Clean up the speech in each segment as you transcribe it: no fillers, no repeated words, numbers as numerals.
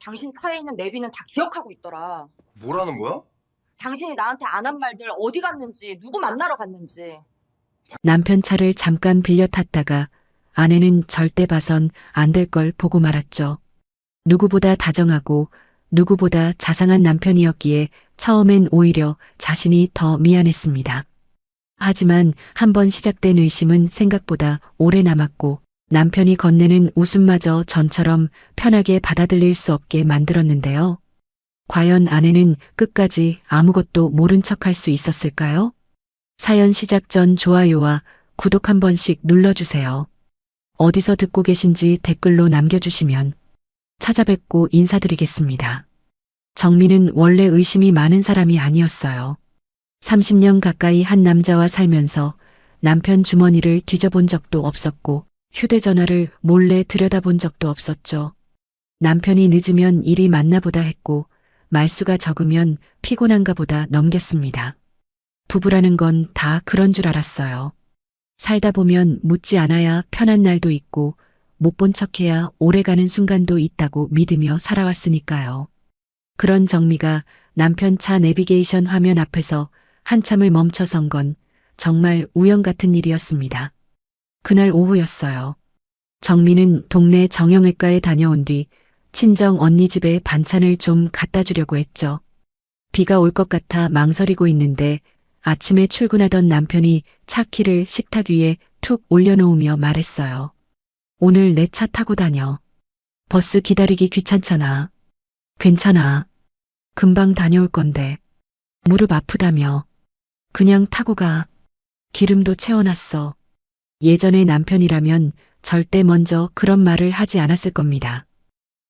당신 차에 있는 내비는 다 기억하고 있더라. 뭐라는 거야? 당신이 나한테 안 한 말들 어디 갔는지, 누구 만나러 갔는지. 남편 차를 잠깐 빌려 탔다가 아내는 절대 봐선 안 될 걸 보고 말았죠. 누구보다 다정하고 누구보다 자상한 남편이었기에 처음엔 오히려 자신이 더 미안했습니다. 하지만 한번 시작된 의심은 생각보다 오래 남았고 남편이 건네는 웃음마저 전처럼 편하게 받아들일 수 없게 만들었는데요. 과연 아내는 끝까지 아무것도 모른 척할 수 있었을까요? 사연 시작 전 좋아요와 구독 한 번씩 눌러주세요. 어디서 듣고 계신지 댓글로 남겨주시면 찾아뵙고 인사드리겠습니다. 정민은 원래 의심이 많은 사람이 아니었어요. 30년 가까이 한 남자와 살면서 남편 주머니를 뒤져본 적도 없었고 휴대전화를 몰래 들여다본 적도 없었죠. 남편이 늦으면 일이 많나 보다 했고 말수가 적으면 피곤한가 보다 넘겼습니다. 부부라는 건 다 그런 줄 알았어요. 살다 보면 묻지 않아야 편한 날도 있고 못 본 척해야 오래가는 순간도 있다고 믿으며 살아왔으니까요. 그런 정미가 남편 차 내비게이션 화면 앞에서 한참을 멈춰선 건 정말 우연 같은 일이었습니다. 그날 오후였어요. 정미는 동네 정형외과에 다녀온 뒤 친정 언니 집에 반찬을 좀 갖다 주려고 했죠. 비가 올 것 같아 망설이고 있는데 아침에 출근하던 남편이 차 키를 식탁 위에 툭 올려놓으며 말했어요. 오늘 내 차 타고 다녀. 버스 기다리기 귀찮잖아. 괜찮아. 금방 다녀올 건데. 무릎 아프다며. 그냥 타고 가. 기름도 채워놨어. 예전에 남편이라면 절대 먼저 그런 말을 하지 않았을 겁니다.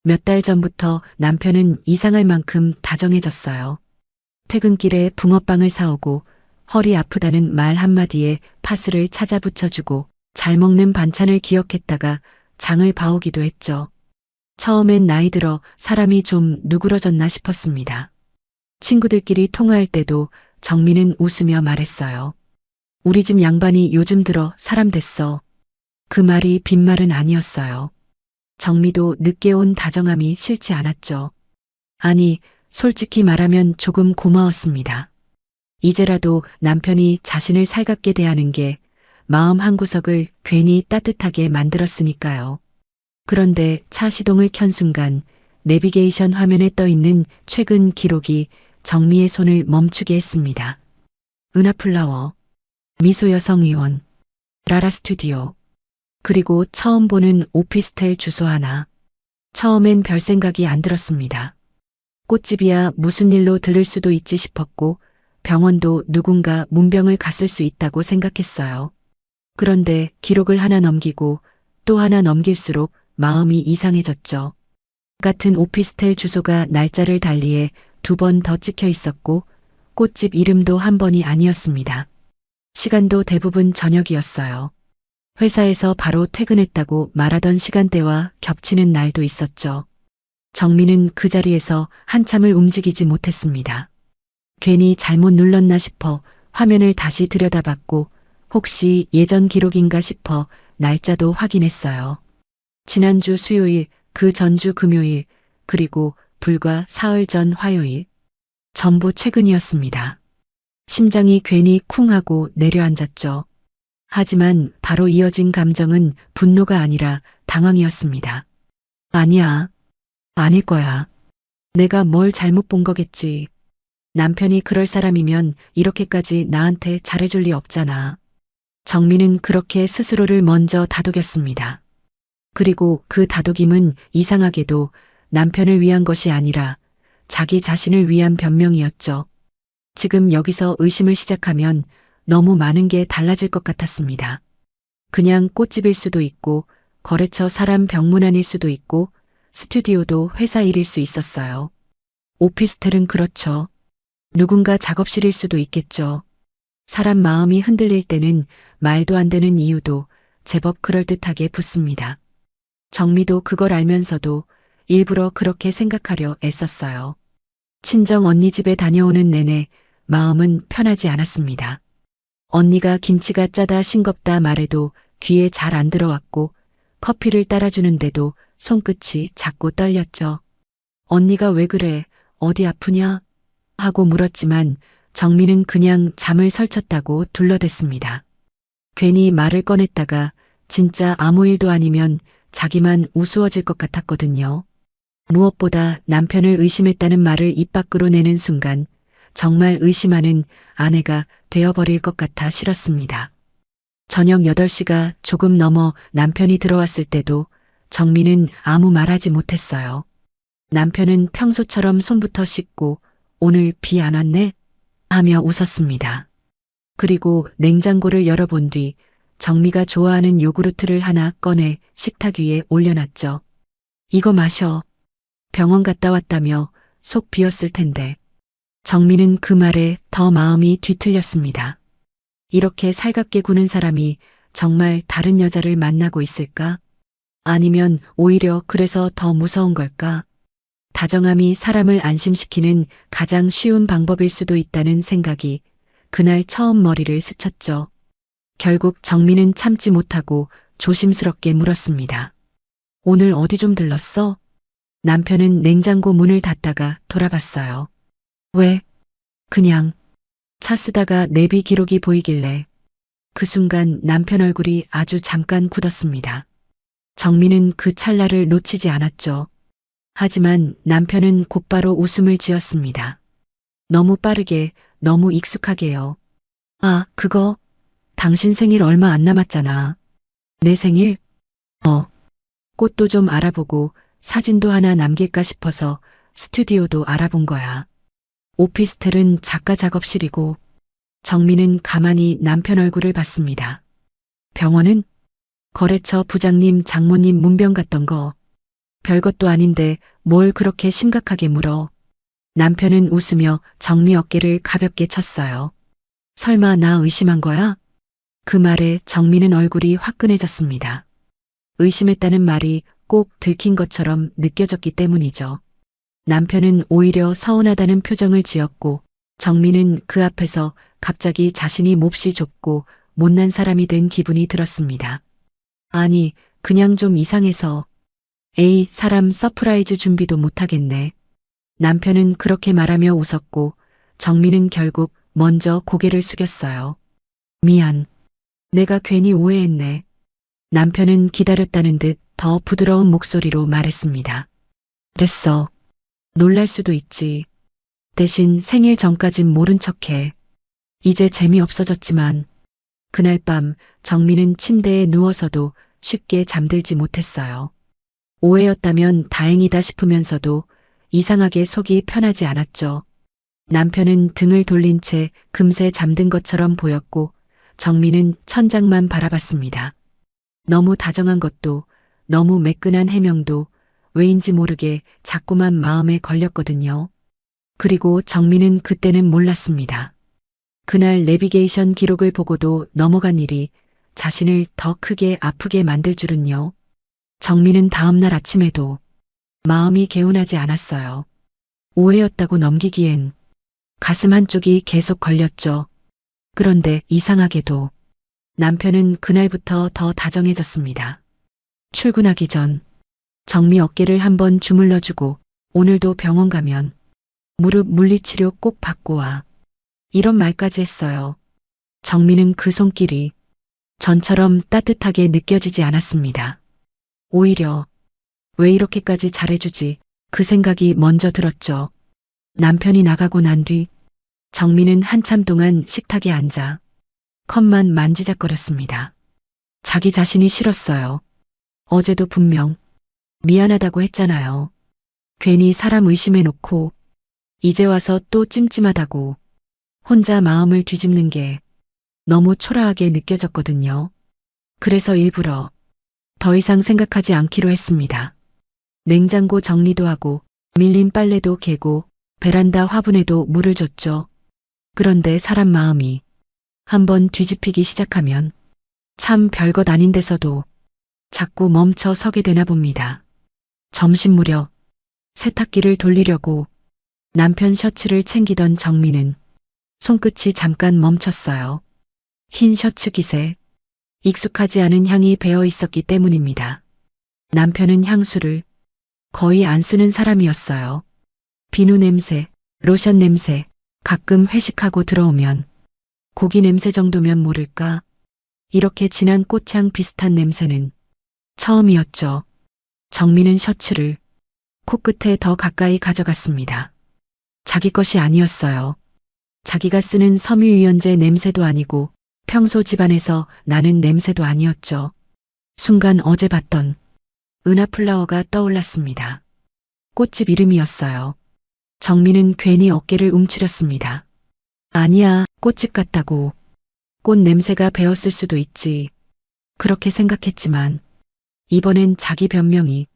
몇 달 전부터 남편은 이상할 만큼 다정해졌어요. 퇴근길에 붕어빵을 사오고 허리 아프다는 말 한마디에 파스를 찾아 붙여주고 잘 먹는 반찬을 기억했다가 장을 봐오기도 했죠. 처음엔 나이 들어 사람이 좀 누그러졌나 싶었습니다. 친구들끼리 통화할 때도 정민은 웃으며 말했어요. 우리 집 양반이 요즘 들어 사람 됐어. 그 말이 빈말은 아니었어요. 정미도 늦게 온 다정함이 싫지 않았죠. 아니, 솔직히 말하면 조금 고마웠습니다. 이제라도 남편이 자신을 살갑게 대하는 게 마음 한구석을 괜히 따뜻하게 만들었으니까요. 그런데 차 시동을 켠 순간 내비게이션 화면에 떠 있는 최근 기록이 정미의 손을 멈추게 했습니다. 은하플라워, 미소여성의원, 라라스튜디오, 그리고 처음 보는 오피스텔 주소 하나. 처음엔 별 생각이 안 들었습니다. 꽃집이야 무슨 일로 들를 수도 있지 싶었고 병원도 누군가 문병을 갔을 수 있다고 생각했어요. 그런데 기록을 하나 넘기고 또 하나 넘길수록 마음이 이상해졌죠. 같은 오피스텔 주소가 날짜를 달리해 2번 더 찍혀 있었고 꽃집 이름도 한 번이 아니었습니다. 시간도 대부분 저녁이었어요. 회사에서 바로 퇴근했다고 말하던 시간대와 겹치는 날도 있었죠. 정민은 그 자리에서 한참을 움직이지 못했습니다. 괜히 잘못 눌렀나 싶어 화면을 다시 들여다봤고 혹시 예전 기록인가 싶어 날짜도 확인했어요. 지난주 수요일, 그 전주 금요일, 그리고 불과 사흘 전 화요일. 전부 최근이었습니다. 심장이 괜히 쿵하고 내려앉았죠. 하지만 바로 이어진 감정은 분노가 아니라 당황이었습니다. 아니야. 아닐 거야. 내가 뭘 잘못 본 거겠지. 남편이 그럴 사람이면 이렇게까지 나한테 잘해줄 리 없잖아. 정민은 그렇게 스스로를 먼저 다독였습니다. 그리고 그 다독임은 이상하게도 남편을 위한 것이 아니라 자기 자신을 위한 변명이었죠. 지금 여기서 의심을 시작하면 너무 많은 게 달라질 것 같았습니다. 그냥 꽃집일 수도 있고 거래처 사람 병문안일 수도 있고 스튜디오도 회사 일일 수 있었어요. 오피스텔은 그렇죠. 누군가 작업실일 수도 있겠죠. 사람 마음이 흔들릴 때는 말도 안 되는 이유도 제법 그럴듯하게 붙습니다. 정미도 그걸 알면서도 일부러 그렇게 생각하려 애썼어요. 친정 언니 집에 다녀오는 내내 마음은 편하지 않았습니다. 언니가 김치가 짜다 싱겁다 말해도 귀에 잘 안 들어왔고 커피를 따라주는데도 손끝이 자꾸 떨렸죠. 언니가 왜 그래? 어디 아프냐? 하고 물었지만 정민은 그냥 잠을 설쳤다고 둘러댔습니다. 괜히 말을 꺼냈다가 진짜 아무 일도 아니면 자기만 우스워질 것 같았거든요. 무엇보다 남편을 의심했다는 말을 입 밖으로 내는 순간 정말 의심하는 아내가 되어버릴 것 같아 싫었습니다. 저녁 8시가 조금 넘어 남편이 들어왔을 때도 정민은 아무 말하지 못했어요. 남편은 평소처럼 손부터 씻고 오늘 비 안 왔네? 하며 웃었습니다. 그리고 냉장고를 열어본 뒤 정미가 좋아하는 요구르트를 하나 꺼내 식탁 위에 올려놨죠. 이거 마셔. 병원 갔다 왔다며 속 비었을 텐데. 정미는 그 말에 더 마음이 뒤틀렸습니다. 이렇게 살갑게 구는 사람이 정말 다른 여자를 만나고 있을까? 아니면 오히려 그래서 더 무서운 걸까? 다정함이 사람을 안심시키는 가장 쉬운 방법일 수도 있다는 생각이 그날 처음 머리를 스쳤죠. 결국 정민은 참지 못하고 조심스럽게 물었습니다. 오늘 어디 좀 들렀어? 남편은 냉장고 문을 닫다가 돌아봤어요. 왜? 그냥 차 쓰다가 내비 기록이 보이길래. 그 순간 남편 얼굴이 아주 잠깐 굳었습니다. 정민은 그 찰나를 놓치지 않았죠. 하지만 남편은 곧바로 웃음을 지었습니다. 너무 빠르게, 너무 익숙하게요. 아, 그거? 당신 생일 얼마 안 남았잖아. 내 생일? 꽃도 좀 알아보고 사진도 하나 남길까 싶어서 스튜디오도 알아본 거야. 오피스텔은 작가 작업실이고. 정민은 가만히 남편 얼굴을 봤습니다. 병원은? 거래처 부장님 장모님 문병 갔던 거. 별것도 아닌데 뭘 그렇게 심각하게 물어. 남편은 웃으며 정미 어깨를 가볍게 쳤어요. 설마 나 의심한 거야? 그 말에 정미는 얼굴이 화끈해졌습니다. 의심했다는 말이 꼭 들킨 것처럼 느껴졌기 때문이죠. 남편은 오히려 서운하다는 표정을 지었고 정미는 그 앞에서 갑자기 자신이 몹시 좁고 못난 사람이 된 기분이 들었습니다. 아니, 그냥 좀 이상해서. 에이, 사람 서프라이즈 준비도 못하겠네. 남편은 그렇게 말하며 웃었고 정민은 결국 먼저 고개를 숙였어요. 미안. 내가 괜히 오해했네. 남편은 기다렸다는 듯 더 부드러운 목소리로 말했습니다. 됐어. 놀랄 수도 있지. 대신 생일 전까진 모른 척해. 이제 재미없어졌지만. 그날 밤 정민은 침대에 누워서도 쉽게 잠들지 못했어요. 오해였다면 다행이다 싶으면서도 이상하게 속이 편하지 않았죠. 남편은 등을 돌린 채 금세 잠든 것처럼 보였고 정민은 천장만 바라봤습니다. 너무 다정한 것도 너무 매끈한 해명도 왜인지 모르게 자꾸만 마음에 걸렸거든요. 그리고 정민은 그때는 몰랐습니다. 그날 내비게이션 기록을 보고도 넘어간 일이 자신을 더 크게 아프게 만들 줄은요. 정민은 다음날 아침에도 마음이 개운하지 않았어요. 오해였다고 넘기기엔 가슴 한쪽이 계속 걸렸죠. 그런데 이상하게도 남편은 그날부터 더 다정해졌습니다. 출근하기 전 정미 어깨를 한번 주물러주고 오늘도 병원 가면 무릎 물리치료 꼭 받고 와. 이런 말까지 했어요. 정미는 그 손길이 전처럼 따뜻하게 느껴지지 않았습니다. 오히려 왜 이렇게까지 잘해주지 그 생각이 먼저 들었죠. 남편이 나가고 난 뒤 정미는 한참 동안 식탁에 앉아 컵만 만지작거렸습니다. 자기 자신이 싫었어요. 어제도 분명 미안하다고 했잖아요. 괜히 사람 의심해놓고 이제 와서 또 찜찜하다고 혼자 마음을 뒤집는 게 너무 초라하게 느껴졌거든요. 그래서 일부러 더 이상 생각하지 않기로 했습니다. 냉장고 정리도 하고 밀린 빨래도 개고 베란다 화분에도 물을 줬죠. 그런데 사람 마음이 한번 뒤집히기 시작하면 참 별것 아닌 데서도 자꾸 멈춰 서게 되나 봅니다. 점심 무렵 세탁기를 돌리려고 남편 셔츠를 챙기던 정민은 손끝이 잠깐 멈췄어요. 흰 셔츠 깃에 익숙하지 않은 향이 배어 있었기 때문입니다. 남편은 향수를 거의 안 쓰는 사람이었어요. 비누 냄새, 로션 냄새, 가끔 회식하고 들어오면 고기 냄새 정도면 모를까? 이렇게 진한 꽃향 비슷한 냄새는 처음이었죠. 정민은 셔츠를 코끝에 더 가까이 가져갔습니다. 자기 것이 아니었어요. 자기가 쓰는 섬유유연제 냄새도 아니고 평소 집안에서 나는 냄새도 아니었죠. 순간 어제 봤던 은하플라워가 떠올랐습니다. 꽃집 이름이었어요. 정민은 괜히 어깨를 움츠렸습니다. 아니야, 꽃집 같다고. 꽃 냄새가 배었을 수도 있지. 그렇게 생각했지만 이번엔 자기 변명이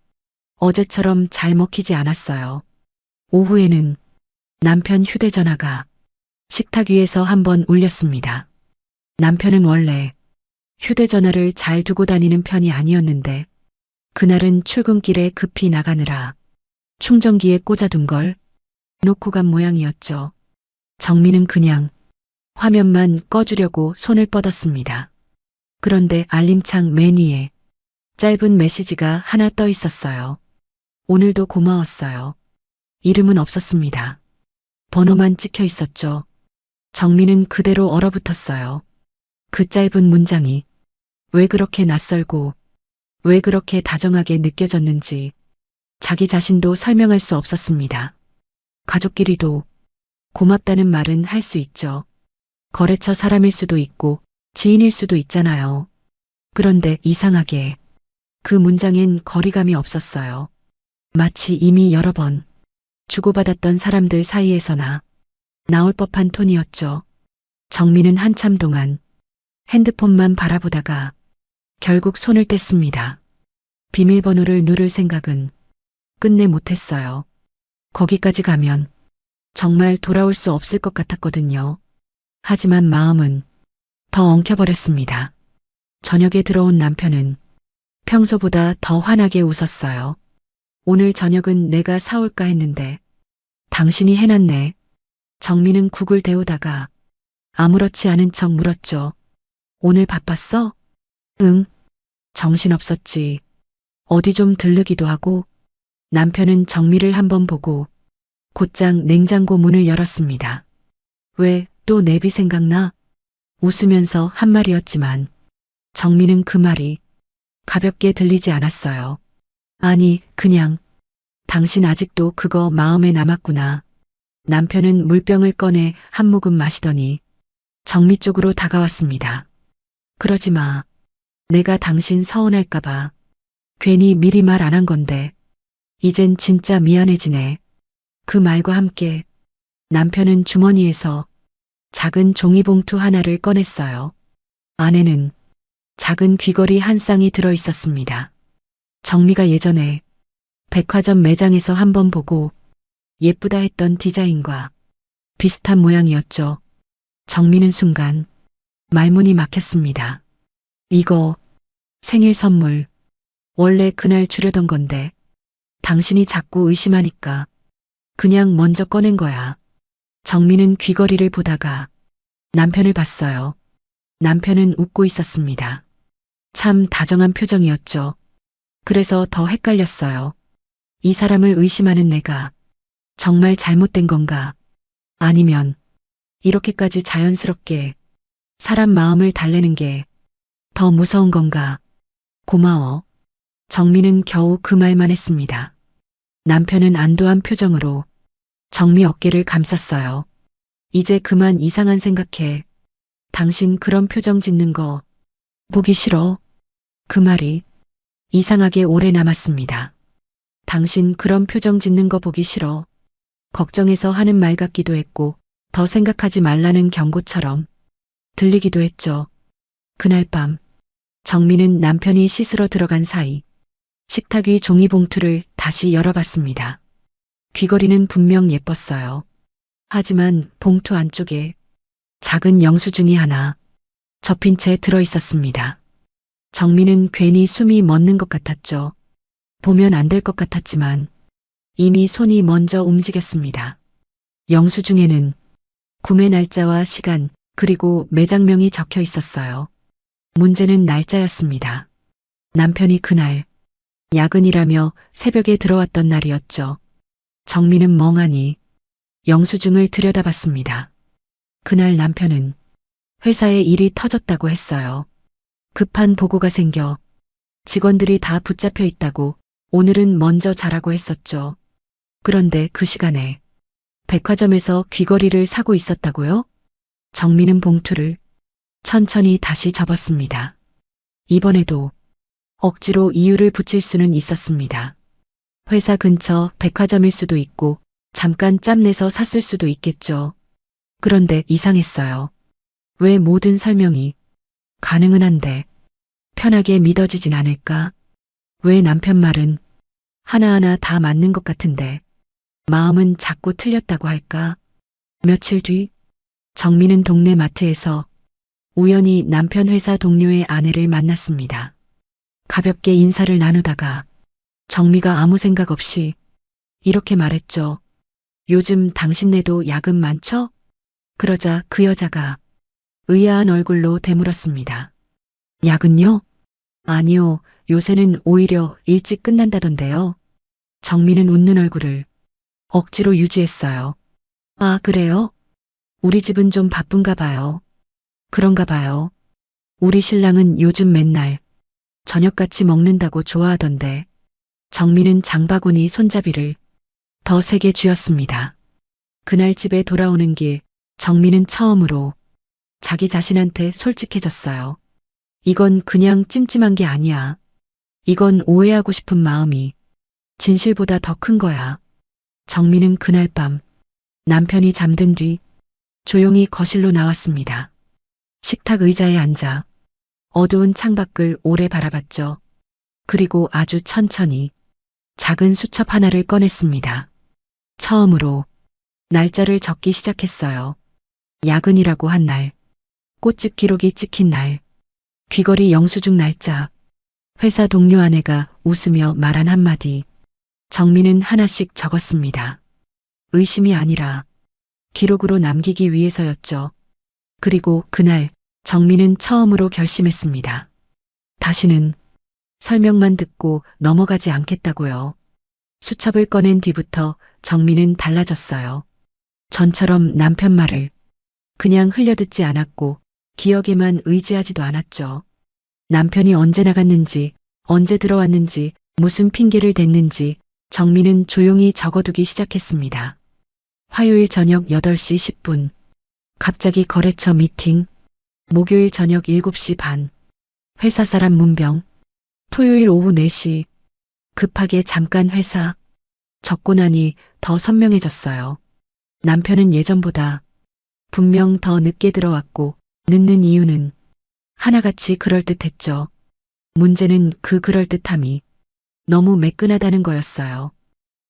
어제처럼 잘 먹히지 않았어요. 오후에는 남편 휴대전화가 식탁 위에서 한번 울렸습니다. 남편은 원래 휴대전화를 잘 두고 다니는 편이 아니었는데 그날은 출근길에 급히 나가느라 충전기에 꽂아둔 걸 놓고 간 모양이었죠. 정민은 그냥 화면만 꺼주려고 손을 뻗었습니다. 그런데 알림창 맨 위에 짧은 메시지가 하나 떠 있었어요. 오늘도 고마웠어요. 이름은 없었습니다. 번호만 찍혀 있었죠. 정민은 그대로 얼어붙었어요. 그 짧은 문장이 왜 그렇게 낯설고 왜 그렇게 다정하게 느껴졌는지 자기 자신도 설명할 수 없었습니다. 가족끼리도 고맙다는 말은 할 수 있죠. 거래처 사람일 수도 있고 지인일 수도 있잖아요. 그런데 이상하게 그 문장엔 거리감이 없었어요. 마치 이미 여러 번 주고받았던 사람들 사이에서나 나올 법한 톤이었죠. 정민은 한참 동안 핸드폰만 바라보다가 결국 손을 뗐습니다. 비밀번호를 누를 생각은 끝내 못했어요. 거기까지 가면 정말 돌아올 수 없을 것 같았거든요. 하지만 마음은 더 엉켜버렸습니다. 저녁에 들어온 남편은 평소보다 더 환하게 웃었어요. 오늘 저녁은 내가 사올까 했는데 당신이 해놨네. 정민은 국을 데우다가 아무렇지 않은 척 물었죠. 오늘 바빴어? 응. 정신없었지. 어디 좀 들르기도 하고. 남편은 정미를 한번 보고 곧장 냉장고 문을 열었습니다. 왜 또 내비 생각나? 웃으면서 한 말이었지만 정미는 그 말이 가볍게 들리지 않았어요. 아니, 그냥 당신 아직도 그거 마음에 남았구나. 남편은 물병을 꺼내 한 모금 마시더니 정미 쪽으로 다가왔습니다. 그러지 마. 내가 당신 서운할까봐 괜히 미리 말 안 한 건데 이젠 진짜 미안해지네. 그 말과 함께 남편은 주머니에서 작은 종이봉투 하나를 꺼냈어요. 안에는 작은 귀걸이 한 쌍이 들어 있었습니다. 정미가 예전에 백화점 매장에서 한번 보고 예쁘다 했던 디자인과 비슷한 모양이었죠. 정미는 순간 말문이 막혔습니다. 이거 생일 선물. 원래 그날 주려던 건데 당신이 자꾸 의심하니까 그냥 먼저 꺼낸 거야. 정민은 귀걸이를 보다가 남편을 봤어요. 남편은 웃고 있었습니다. 참 다정한 표정이었죠. 그래서 더 헷갈렸어요. 이 사람을 의심하는 내가 정말 잘못된 건가? 아니면 이렇게까지 자연스럽게 사람 마음을 달래는 게 더 무서운 건가? 고마워. 정민은 겨우 그 말만 했습니다. 남편은 안도한 표정으로 정미 어깨를 감쌌어요. 이제 그만 이상한 생각해. 당신 그런 표정 짓는 거 보기 싫어. 그 말이 이상하게 오래 남았습니다. 당신 그런 표정 짓는 거 보기 싫어. 걱정해서 하는 말 같기도 했고 더 생각하지 말라는 경고처럼 들리기도 했죠. 그날 밤 정민은 남편이 씻으러 들어간 사이 식탁 위 종이봉투를 다시 열어봤습니다. 귀걸이는 분명 예뻤어요. 하지만 봉투 안쪽에 작은 영수증이 하나 접힌 채 들어있었습니다. 정민은 괜히 숨이 멎는 것 같았죠. 보면 안 될 것 같았지만 이미 손이 먼저 움직였습니다. 영수증에는 구매 날짜와 시간 그리고 매장명이 적혀 있었어요. 문제는 날짜였습니다. 남편이 그날 야근이라며 새벽에 들어왔던 날이었죠. 정민은 멍하니 영수증을 들여다봤습니다. 그날 남편은 회사에 일이 터졌다고 했어요. 급한 보고가 생겨 직원들이 다 붙잡혀 있다고 오늘은 먼저 자라고 했었죠. 그런데 그 시간에 백화점에서 귀걸이를 사고 있었다고요? 정민은 봉투를 천천히 다시 접었습니다. 이번에도 억지로 이유를 붙일 수는 있었습니다. 회사 근처 백화점일 수도 있고 잠깐 짬내서 샀을 수도 있겠죠. 그런데 이상했어요. 왜 모든 설명이 가능은 한데 편하게 믿어지진 않을까? 왜 남편 말은 하나하나 다 맞는 것 같은데 마음은 자꾸 틀렸다고 할까? 며칠 뒤 정민은 동네 마트에서 우연히 남편 회사 동료의 아내를 만났습니다. 가볍게 인사를 나누다가 정미가 아무 생각 없이 이렇게 말했죠. 요즘 당신네도 야근 많죠? 그러자 그 여자가 의아한 얼굴로 되물었습니다. 야근요? 아니요, 요새는 오히려 일찍 끝난다던데요. 정민은 웃는 얼굴을 억지로 유지했어요. 아, 그래요? 우리 집은 좀 바쁜가 봐요. 그런가 봐요. 우리 신랑은 요즘 맨날 저녁같이 먹는다고 좋아하던데. 정민은 장바구니 손잡이를 더 세게 쥐었습니다. 그날 집에 돌아오는 길 정민은 처음으로 자기 자신한테 솔직해졌어요. 이건 그냥 찜찜한 게 아니야. 이건 오해하고 싶은 마음이 진실보다 더 큰 거야. 정민은 그날 밤 남편이 잠든 뒤 조용히 거실로 나왔습니다. 식탁 의자에 앉아 어두운 창밖을 오래 바라봤죠. 그리고 아주 천천히 작은 수첩 하나를 꺼냈습니다. 처음으로 날짜를 적기 시작했어요. 야근이라고 한 날, 꽃집 기록이 찍힌 날, 귀걸이 영수증 날짜, 회사 동료 아내가 웃으며 말한 한마디. 정민은 하나씩 적었습니다. 의심이 아니라 기록으로 남기기 위해서였죠. 그리고 그날 정민은 처음으로 결심했습니다. 다시는 설명만 듣고 넘어가지 않겠다고요. 수첩을 꺼낸 뒤부터 정민은 달라졌어요. 전처럼 남편 말을 그냥 흘려듣지 않았고 기억에만 의지하지도 않았죠. 남편이 언제 나갔는지, 언제 들어왔는지, 무슨 핑계를 댔는지 정민은 조용히 적어두기 시작했습니다. 화요일 저녁 8시 10분. 갑자기 거래처 미팅. 목요일 저녁 7시 반. 회사 사람 문병. 토요일 오후 4시. 급하게 잠깐 회사. 적고 나니 더 선명해졌어요. 남편은 예전보다 분명 더 늦게 들어왔고 늦는 이유는 하나같이 그럴듯했죠. 문제는 그 그럴듯함이 너무 매끈하다는 거였어요.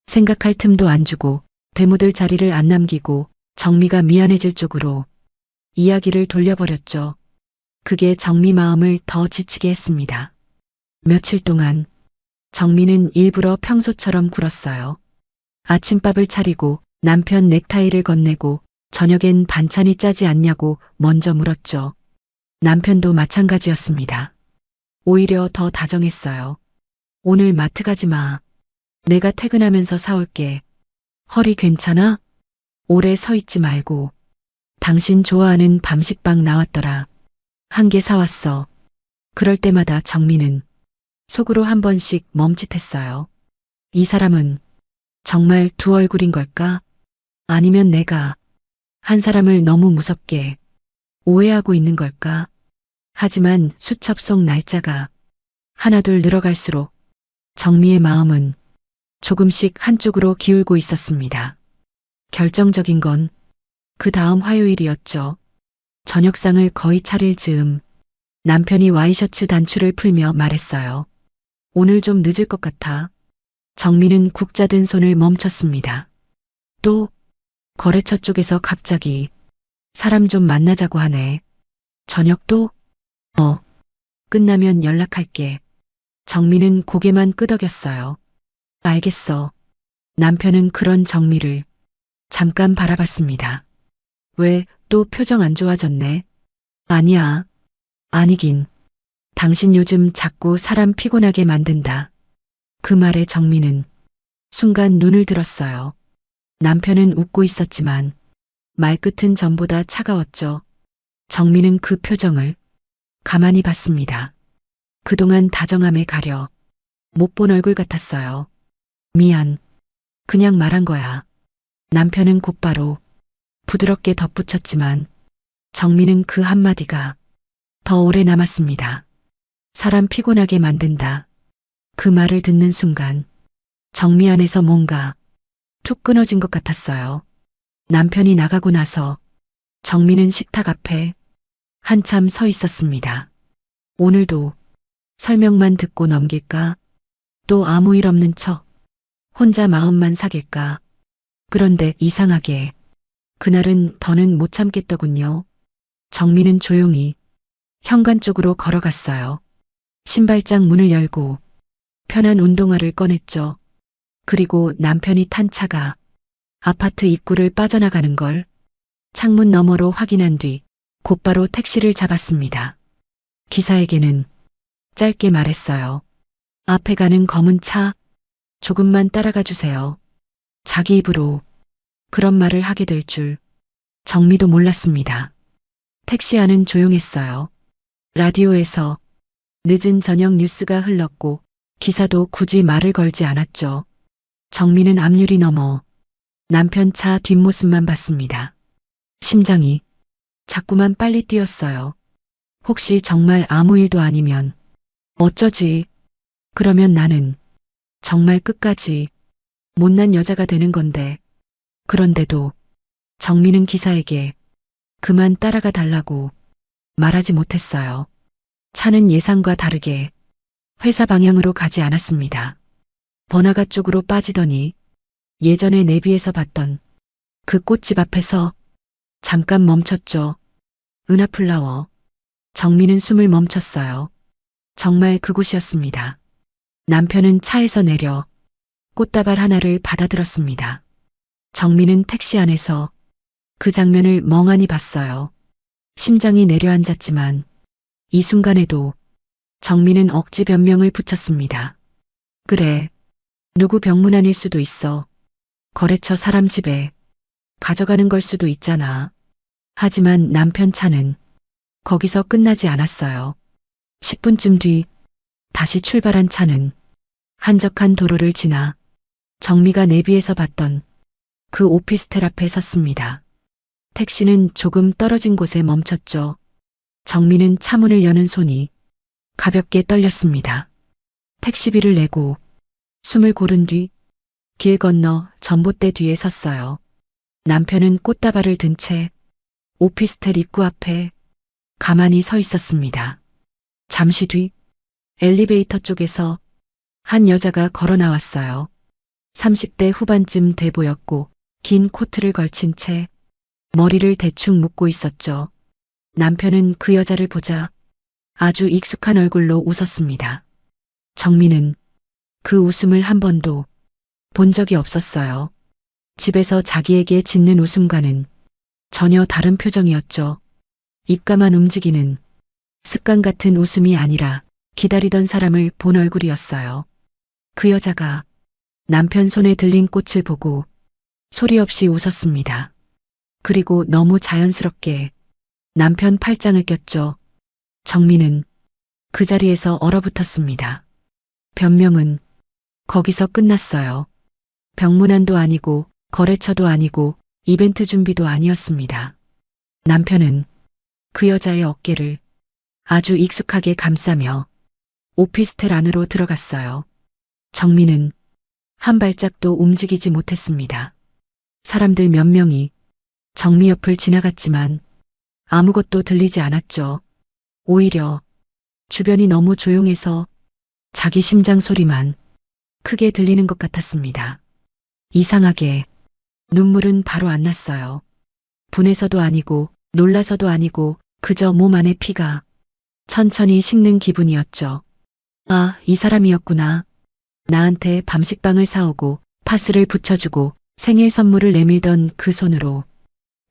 생각할 틈도 안 주고 되묻을 자리를 안 남기고 정미가 미안해질 쪽으로 이야기를 돌려버렸죠. 그게 정미 마음을 더 지치게 했습니다. 며칠 동안 정미는 일부러 평소처럼 굴었어요. 아침밥을 차리고 남편 넥타이를 건네고 저녁엔 반찬이 짜지 않냐고 먼저 물었죠. 남편도 마찬가지였습니다. 오히려 더 다정했어요. 오늘 마트 가지 마. 내가 퇴근하면서 사올게. 허리 괜찮아? 오래 서 있지 말고. 당신 좋아하는 밤식빵 나왔더라. 한 개 사왔어. 그럴 때마다 정민은 속으로 한 번씩 멈칫했어요. 이 사람은 정말 두 얼굴인 걸까? 아니면 내가 한 사람을 너무 무섭게 오해하고 있는 걸까? 하지만 수첩 속 날짜가 하나둘 늘어갈수록 정미의 마음은 조금씩 한쪽으로 기울고 있었습니다. 결정적인 건 그 다음 화요일이었죠. 저녁상을 거의 차릴 즈음 남편이 와이셔츠 단추를 풀며 말했어요. 오늘 좀 늦을 것 같아. 정민은 국 짜든 손을 멈췄습니다. 또 거래처 쪽에서 갑자기 사람 좀 만나자고 하네. 저녁도? 끝나면 연락할게. 정민은 고개만 끄덕였어요. 알겠어. 남편은 그런 정미를 잠깐 바라봤습니다. 왜 또 표정 안 좋아졌네? 아니야. 아니긴. 당신 요즘 자꾸 사람 피곤하게 만든다. 그 말에 정민은 순간 눈을 들었어요. 남편은 웃고 있었지만 말끝은 전보다 차가웠죠. 정민은 그 표정을 가만히 봤습니다. 그동안 다정함에 가려 못 본 얼굴 같았어요. 미안. 그냥 말한 거야. 남편은 곧바로 부드럽게 덧붙였지만 정민은 그 한마디가 더 오래 남았습니다. 사람 피곤하게 만든다. 그 말을 듣는 순간 정미 안에서 뭔가 툭 끊어진 것 같았어요. 남편이 나가고 나서 정민은 식탁 앞에 한참 서 있었습니다. 오늘도 설명만 듣고 넘길까? 또 아무 일 없는 척 혼자 마음만 사귈까? 그런데 이상하게 그날은 더는 못 참겠더군요. 정민은 조용히 현관 쪽으로 걸어갔어요. 신발장 문을 열고 편한 운동화를 꺼냈죠. 그리고 남편이 탄 차가 아파트 입구를 빠져나가는 걸 창문 너머로 확인한 뒤 곧바로 택시를 잡았습니다. 기사에게는 짧게 말했어요. 앞에 가는 검은 차 조금만 따라가 주세요. 자기 입으로 그런 말을 하게 될 줄 정미도 몰랐습니다. 택시 안은 조용했어요. 라디오에서 늦은 저녁 뉴스가 흘렀고 기사도 굳이 말을 걸지 않았죠. 정미는 앞유리 넘어 남편 차 뒷모습만 봤습니다. 심장이 자꾸만 빨리 뛰었어요. 혹시 정말 아무 일도 아니면 어쩌지? 그러면 나는 정말 끝까지 못난 여자가 되는 건데. 그런데도 정민은 기사에게 그만 따라가 달라고 말하지 못했어요. 차는 예상과 다르게 회사 방향으로 가지 않았습니다. 번화가 쪽으로 빠지더니 예전에 내비에서 봤던 그 꽃집 앞에서 잠깐 멈췄죠. 은하플라워. 정민은 숨을 멈췄어요. 정말 그곳이었습니다. 남편은 차에서 내려 꽃다발 하나를 받아들었습니다. 정민은 택시 안에서 그 장면을 멍하니 봤어요. 심장이 내려앉았지만 이 순간에도 정민은 억지 변명을 붙였습니다. 그래, 누구 병문안일 수도 있어. 거래처 사람 집에 가져가는 걸 수도 있잖아. 하지만 남편 차는 거기서 끝나지 않았어요. 10분쯤 뒤 다시 출발한 차는 한적한 도로를 지나 정미가 내비에서 봤던 그 오피스텔 앞에 섰습니다. 택시는 조금 떨어진 곳에 멈췄죠. 정미는 차문을 여는 손이 가볍게 떨렸습니다. 택시비를 내고 숨을 고른 뒤 길 건너 전봇대 뒤에 섰어요. 남편은 꽃다발을 든 채 오피스텔 입구 앞에 가만히 서 있었습니다. 잠시 뒤 엘리베이터 쪽에서 한 여자가 걸어 나왔어요. 30대 후반쯤 돼 보였고 긴 코트를 걸친 채 머리를 대충 묶고 있었죠. 남편은 그 여자를 보자 아주 익숙한 얼굴로 웃었습니다. 정민은 그 웃음을 한 번도 본 적이 없었어요. 집에서 자기에게 짓는 웃음과는 전혀 다른 표정이었죠. 입가만 움직이는 습관 같은 웃음이 아니라 기다리던 사람을 본 얼굴이었어요. 그 여자가 남편 손에 들린 꽃을 보고 소리 없이 웃었습니다. 그리고 너무 자연스럽게 남편 팔짱을 꼈죠. 정민은 그 자리에서 얼어붙었습니다. 변명은 거기서 끝났어요. 병문안도 아니고 거래처도 아니고 이벤트 준비도 아니었습니다. 남편은 그 여자의 어깨를 아주 익숙하게 감싸며 오피스텔 안으로 들어갔어요. 정민은 한 발짝도 움직이지 못했습니다. 사람들 몇 명이 정미 옆을 지나갔지만 아무것도 들리지 않았죠. 오히려 주변이 너무 조용해서 자기 심장 소리만 크게 들리는 것 같았습니다. 이상하게 눈물은 바로 안 났어요. 분해서도 아니고 놀라서도 아니고 그저 몸 안에 피가 천천히 식는 기분이었죠. 아, 이 사람이었구나. 나한테 밤식빵을 사오고 파스를 붙여주고 생일 선물을 내밀던 그 손으로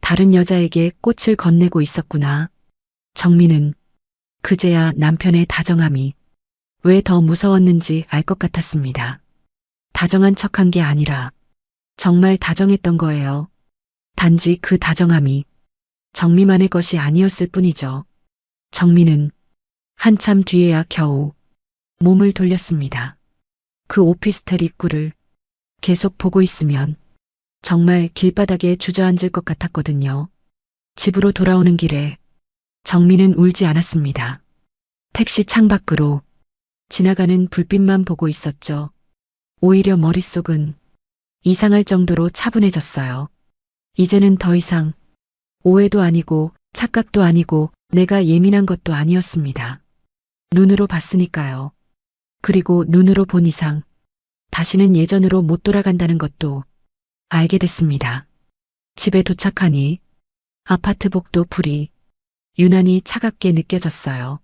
다른 여자에게 꽃을 건네고 있었구나. 정민은 그제야 남편의 다정함이 왜 더 무서웠는지 알 것 같았습니다. 다정한 척한 게 아니라 정말 다정했던 거예요. 단지 그 다정함이 정미만의 것이 아니었을 뿐이죠. 정미는 한참 뒤에야 겨우 몸을 돌렸습니다. 그 오피스텔 입구를 계속 보고 있으면 정말 길바닥에 주저앉을 것 같았거든요. 집으로 돌아오는 길에 정미는 울지 않았습니다. 택시 창밖으로 지나가는 불빛만 보고 있었죠. 오히려 머릿속은 이상할 정도로 차분해졌어요. 이제는 더 이상 오해도 아니고 착각도 아니고 내가 예민한 것도 아니었습니다. 눈으로 봤으니까요. 그리고 눈으로 본 이상 다시는 예전으로 못 돌아간다는 것도 알게 됐습니다. 집에 도착하니 아파트 복도 불이 유난히 차갑게 느껴졌어요.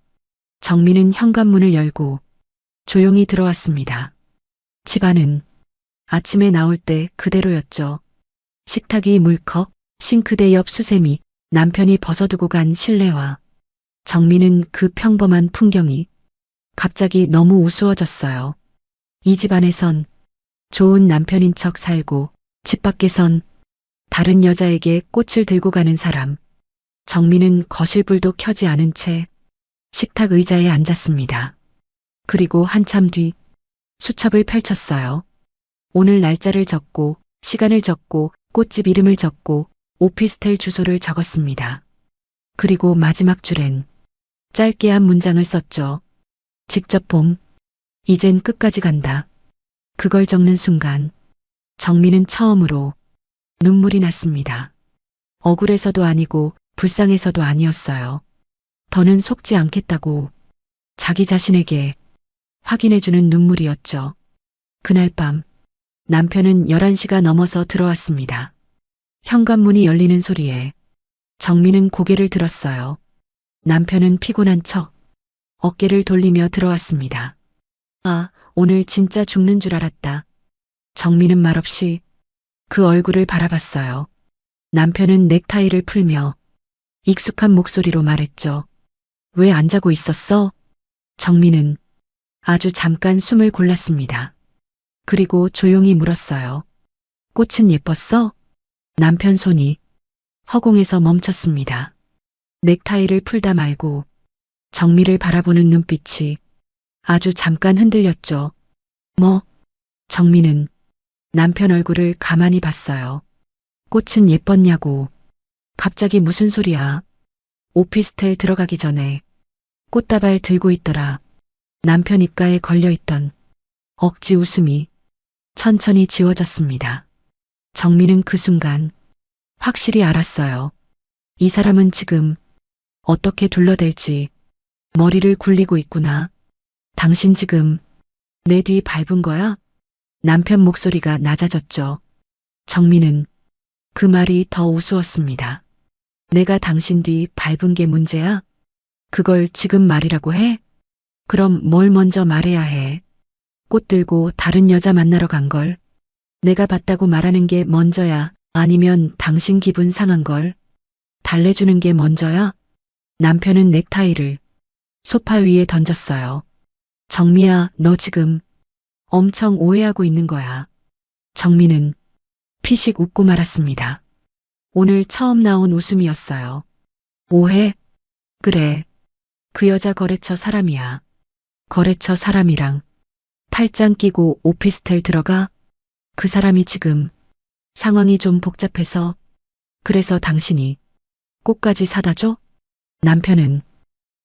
정민은 현관문을 열고 조용히 들어왔습니다. 집안은 아침에 나올 때 그대로였죠. 식탁이 물컵, 싱크대 옆 수세미, 남편이 벗어두고 간 실내화. 정민은 그 평범한 풍경이 갑자기 너무 우스워졌어요. 이 집안에선 좋은 남편인 척 살고 집 밖에선 다른 여자에게 꽃을 들고 가는 사람. 정민은 거실불도 켜지 않은 채 식탁 의자에 앉았습니다. 그리고 한참 뒤 수첩을 펼쳤어요. 오늘 날짜를 적고 시간을 적고 꽃집 이름을 적고 오피스텔 주소를 적었습니다. 그리고 마지막 줄엔 짧게 한 문장을 썼죠. 직접 봄. 이젠 끝까지 간다. 그걸 적는 순간 정민은 처음으로 눈물이 났습니다. 억울해서도 아니고 불쌍해서도 아니었어요. 더는 속지 않겠다고 자기 자신에게 확인해주는 눈물이었죠. 그날 밤 남편은 11시가 넘어서 들어왔습니다. 현관문이 열리는 소리에 정민은 고개를 들었어요. 남편은 피곤한 척 어깨를 돌리며 들어왔습니다. 아, 오늘 진짜 죽는 줄 알았다. 정민은 말없이 그 얼굴을 바라봤어요. 남편은 넥타이를 풀며 익숙한 목소리로 말했죠. 왜 안 자고 있었어? 정민은 아주 잠깐 숨을 골랐습니다. 그리고 조용히 물었어요. 꽃은 예뻤어? 남편 손이 허공에서 멈췄습니다. 넥타이를 풀다 말고 정미를 바라보는 눈빛이 아주 잠깐 흔들렸죠. 뭐? 정미는 남편 얼굴을 가만히 봤어요. 꽃은 예뻤냐고. 갑자기 무슨 소리야. 오피스텔 들어가기 전에 꽃다발 들고 있더라. 남편 입가에 걸려있던 억지 웃음이 천천히 지워졌습니다. 정민은 그 순간 확실히 알았어요. 이 사람은 지금 어떻게 둘러댈지 머리를 굴리고 있구나. 당신 지금 내 뒤 밟은 거야? 남편 목소리가 낮아졌죠. 정민은 그 말이 더 우스웠습니다. 내가 당신 뒤 밟은 게 문제야? 그걸 지금 말이라고 해? 그럼 뭘 먼저 말해야 해? 꽃 들고 다른 여자 만나러 간 걸 내가 봤다고 말하는 게 먼저야? 아니면 당신 기분 상한 걸 달래주는 게 먼저야? 남편은 넥타이를 소파 위에 던졌어요. 정미야, 너 지금 엄청 오해하고 있는 거야. 정미는 피식 웃고 말았습니다. 오늘 처음 나온 웃음이었어요. 오해? 그래. 그 여자 거래처 사람이야. 거래처 사람이랑 팔짱 끼고 오피스텔 들어가? 그 사람이 지금 상황이 좀 복잡해서 그래서 당신이 꽃까지 사다 줘? 남편은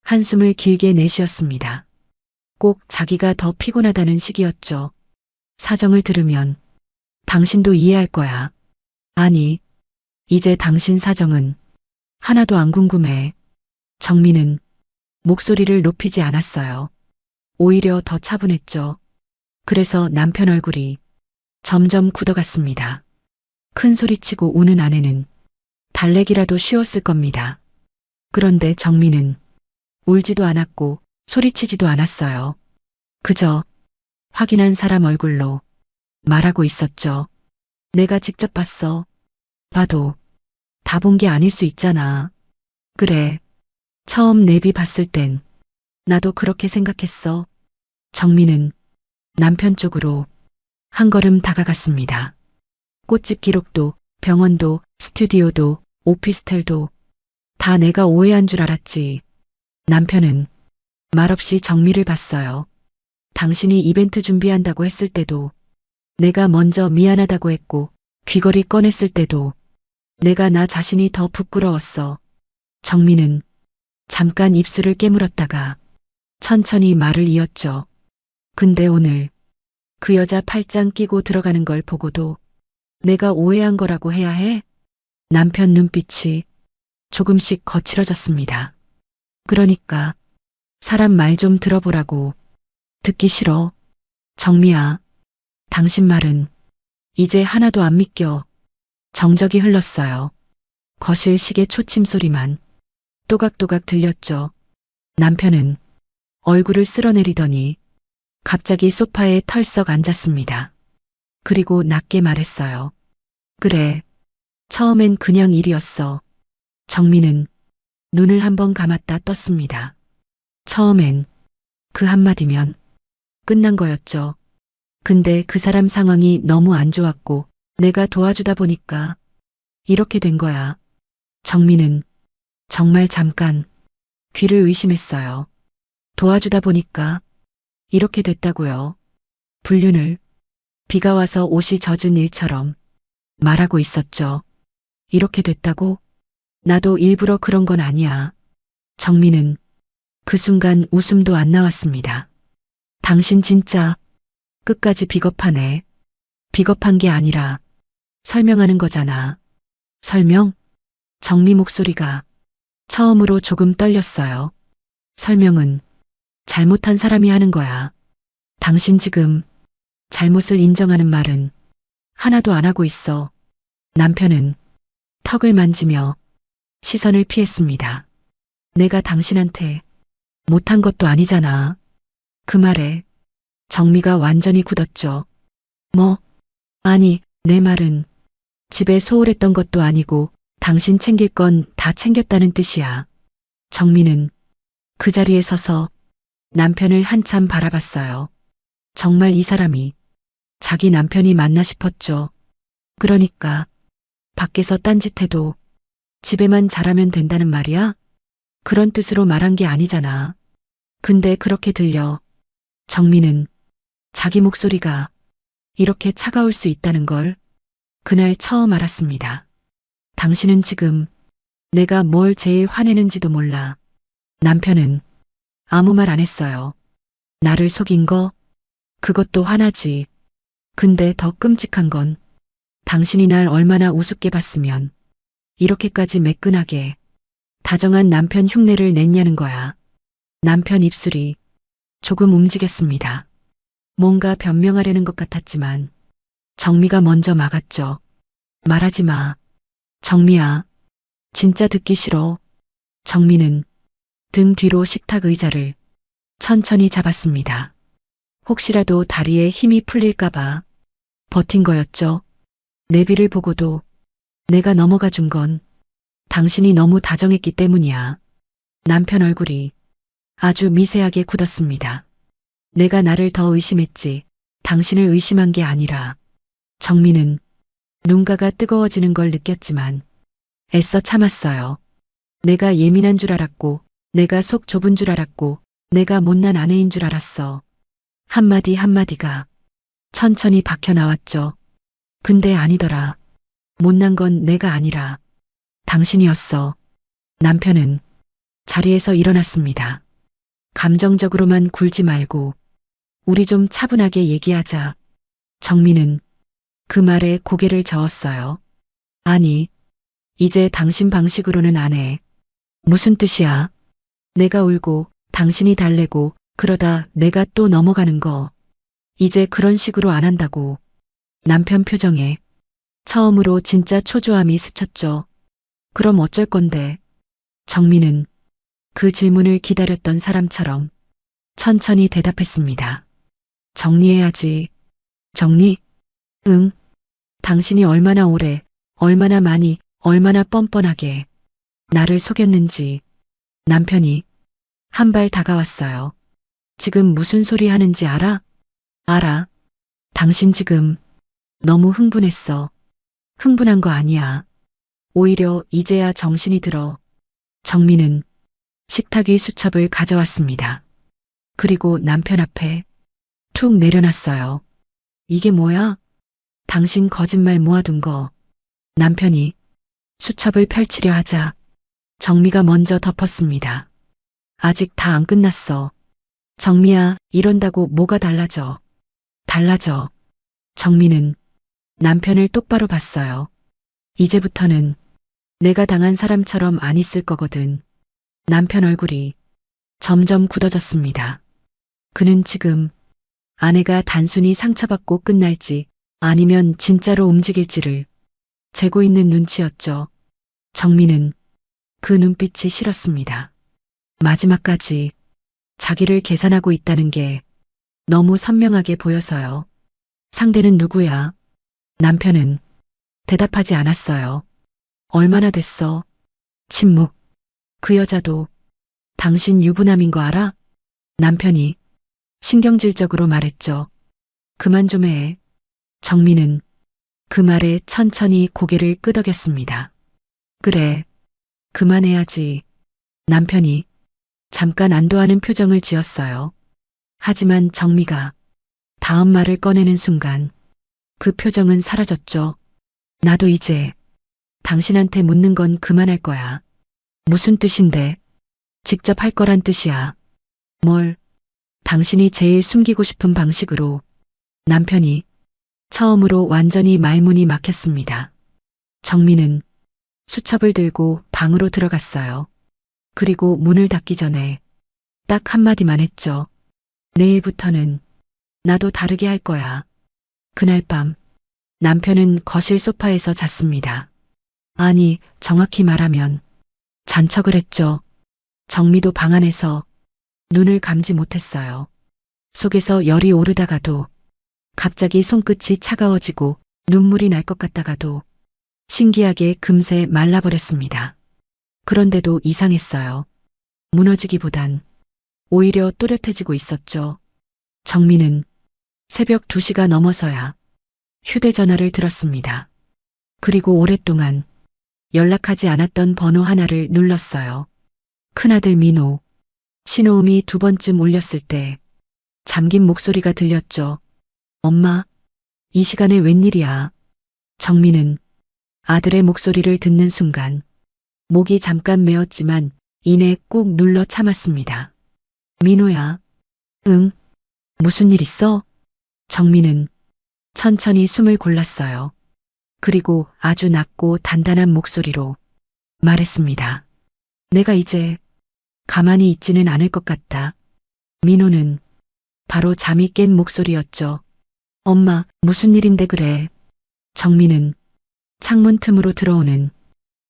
한숨을 길게 내쉬었습니다. 꼭 자기가 더 피곤하다는 시기였죠. 사정을 들으면 당신도 이해할 거야. 아니, 이제 당신 사정은 하나도 안 궁금해. 정민은 목소리를 높이지 않았어요. 오히려 더 차분했죠. 그래서 남편 얼굴이 점점 굳어갔습니다. 큰 소리치고 우는 아내는 달래기라도 쉬웠을 겁니다. 그런데 정민은 울지도 않았고 소리치지도 않았어요. 그저 확인한 사람 얼굴로 말하고 있었죠. 내가 직접 봤어. 봐도 다 본 게 아닐 수 있잖아. 그래. 처음 내비 봤을 땐 나도 그렇게 생각했어. 정민은 남편 쪽으로 한 걸음 다가갔습니다. 꽃집 기록도, 병원도, 스튜디오도, 오피스텔도 다 내가 오해한 줄 알았지. 남편은 말없이 정미를 봤어요. 당신이 이벤트 준비한다고 했을 때도, 내가 먼저 미안하다고 했고, 귀걸이 꺼냈을 때도 내가 나 자신이 더 부끄러웠어. 정미는 잠깐 입술을 깨물었다가 천천히 말을 이었죠. 근데 오늘 그 여자 팔짱 끼고 들어가는 걸 보고도 내가 오해한 거라고 해야 해? 남편 눈빛이 조금씩 거칠어졌습니다. 그러니까 사람 말 좀 들어보라고. 듣기 싫어. 정미야, 당신 말은 이제 하나도 안 믿겨. 정적이 흘렀어요. 거실 시계 초침 소리만 또각또각 들렸죠. 남편은 얼굴을 쓸어내리더니 갑자기 소파에 털썩 앉았습니다. 그리고 낮게 말했어요. 그래, 처음엔 그냥 일이었어. 정미는 눈을 한번 감았다 떴습니다. 처음엔 그 한마디면 끝난 거였죠. 근데 그 사람 상황이 너무 안 좋았고 내가 도와주다 보니까 이렇게 된 거야. 정미는 정말 잠깐 귀를 의심했어요. 도와주다 보니까 이렇게 됐다고요. 불륜을 비가 와서 옷이 젖은 일처럼 말하고 있었죠. 이렇게 됐다고? 나도 일부러 그런 건 아니야. 정미는 그 순간 웃음도 안 나왔습니다. 당신 진짜 끝까지 비겁하네. 비겁한 게 아니라 설명하는 거잖아. 설명? 정미 목소리가 처음으로 조금 떨렸어요. 설명은 잘못한 사람이 하는 거야. 당신 지금 잘못을 인정하는 말은 하나도 안 하고 있어. 남편은 턱을 만지며 시선을 피했습니다. 내가 당신한테 못한 것도 아니잖아. 그 말에 정미가 완전히 굳었죠. 뭐? 아니, 내 말은 집에 소홀했던 것도 아니고 당신 챙길 건 다 챙겼다는 뜻이야. 정미는 그 자리에 서서 남편을 한참 바라봤어요. 정말 이 사람이 자기 남편이 맞나 싶었죠. 그러니까 밖에서 딴짓해도 집에만 잘하면 된다는 말이야? 그런 뜻으로 말한 게 아니잖아. 근데 그렇게 들려. 정미는 자기 목소리가 이렇게 차가울 수 있다는 걸 그날 처음 알았습니다. 당신은 지금 내가 뭘 제일 화내는지도 몰라. 남편은 아무 말 안 했어요. 나를 속인 거? 그것도 화나지. 근데 더 끔찍한 건 당신이 날 얼마나 우습게 봤으면 이렇게까지 매끈하게 다정한 남편 흉내를 냈냐는 거야. 남편 입술이 조금 움직였습니다. 뭔가 변명하려는 것 같았지만 정미가 먼저 막았죠. 말하지 마. 정미야. 진짜 듣기 싫어. 정미는 등 뒤로 식탁 의자를 천천히 잡았습니다. 혹시라도 다리에 힘이 풀릴까봐 버틴 거였죠. 내비를 보고도 내가 넘어가 준 건 당신이 너무 다정했기 때문이야. 남편 얼굴이 아주 미세하게 굳었습니다. 내가 나를 더 의심했지. 당신을 의심한 게 아니라. 정미는 눈가가 뜨거워지는 걸 느꼈지만 애써 참았어요. 내가 예민한 줄 알았고, 내가 속 좁은 줄 알았고, 내가 못난 아내인 줄 알았어. 한마디 한마디가 천천히 박혀 나왔죠. 근데 아니더라. 못난 건 내가 아니라 당신이었어. 남편은 자리에서 일어났습니다. 감정적으로만 굴지 말고 우리 좀 차분하게 얘기하자. 정미는 그 말에 고개를 저었어요. 아니, 이제 당신 방식으로는 안 해. 무슨 뜻이야? 내가 울고 당신이 달래고 그러다 내가 또 넘어가는 거. 이제 그런 식으로 안 한다고. 남편 표정에 처음으로 진짜 초조함이 스쳤죠. 그럼 어쩔 건데? 정미는 그 질문을 기다렸던 사람처럼 천천히 대답했습니다. 정리해야지. 정리? 응. 당신이 얼마나 오래, 얼마나 많이, 얼마나 뻔뻔하게 나를 속였는지. 남편이 한 발 다가왔어요. 지금 무슨 소리 하는지 알아? 알아. 당신 지금 너무 흥분했어. 흥분한 거 아니야. 오히려 이제야 정신이 들어. 정민은 식탁 위 수첩을 가져왔습니다. 그리고 남편 앞에 툭 내려놨어요. 이게 뭐야? 당신 거짓말 모아둔 거. 남편이 수첩을 펼치려 하자 정미가 먼저 덮었습니다. 아직 다 안 끝났어. 정미야, 이런다고 뭐가 달라져? 달라져. 정미는 남편을 똑바로 봤어요. 이제부터는 내가 당한 사람처럼 안 있을 거거든. 남편 얼굴이 점점 굳어졌습니다. 그는 지금 아내가 단순히 상처받고 끝날지 아니면 진짜로 움직일지를 재고 있는 눈치였죠. 정민은 그 눈빛이 싫었습니다. 마지막까지 자기를 계산하고 있다는 게 너무 선명하게 보여서요. 상대는 누구야? 남편은 대답하지 않았어요. 얼마나 됐어? 침묵. 그 여자도 당신 유부남인 거 알아? 남편이 신경질적으로 말했죠. 그만 좀 해. 정민은 그 말에 천천히 고개를 끄덕였습니다. 그래, 그만해야지. 남편이 잠깐 안도하는 표정을 지었어요. 하지만 정미가 다음 말을 꺼내는 순간 그 표정은 사라졌죠. 나도 이제 당신한테 묻는 건 그만할 거야. 무슨 뜻인데? 직접 할 거란 뜻이야. 뭘? 당신이 제일 숨기고 싶은 방식으로. 남편이 처음으로 완전히 말문이 막혔습니다. 정민은 수첩을 들고 방으로 들어갔어요. 그리고 문을 닫기 전에 딱 한마디만 했죠. 내일부터는 나도 다르게 할 거야. 그날 밤 남편은 거실 소파에서 잤습니다. 아니, 정확히 말하면 잔척을 했죠. 정미도 방 안에서 눈을 감지 못했어요. 속에서 열이 오르다가도 갑자기 손끝이 차가워지고 눈물이 날 것 같다가도 신기하게 금세 말라버렸습니다. 그런데도 이상했어요. 무너지기보단 오히려 또렷해지고 있었죠. 정민은 새벽 2시가 넘어서야 휴대전화를 들었습니다. 그리고 오랫동안 연락하지 않았던 번호 하나를 눌렀어요. 큰아들 민호. 신호음이 2번쯤 울렸을 때 잠긴 목소리가 들렸죠. 엄마, 이 시간에 웬일이야? 정민은 아들의 목소리를 듣는 순간 목이 잠깐 메었지만 이내 꾹 눌러 참았습니다. 민호야. 응. 무슨 일 있어? 정민은 천천히 숨을 골랐어요. 그리고 아주 낮고 단단한 목소리로 말했습니다. 내가 이제 가만히 있지는 않을 것 같다. 민호는 바로 잠이 깬 목소리였죠. 엄마, 무슨 일인데 그래? 정민은 창문 틈으로 들어오는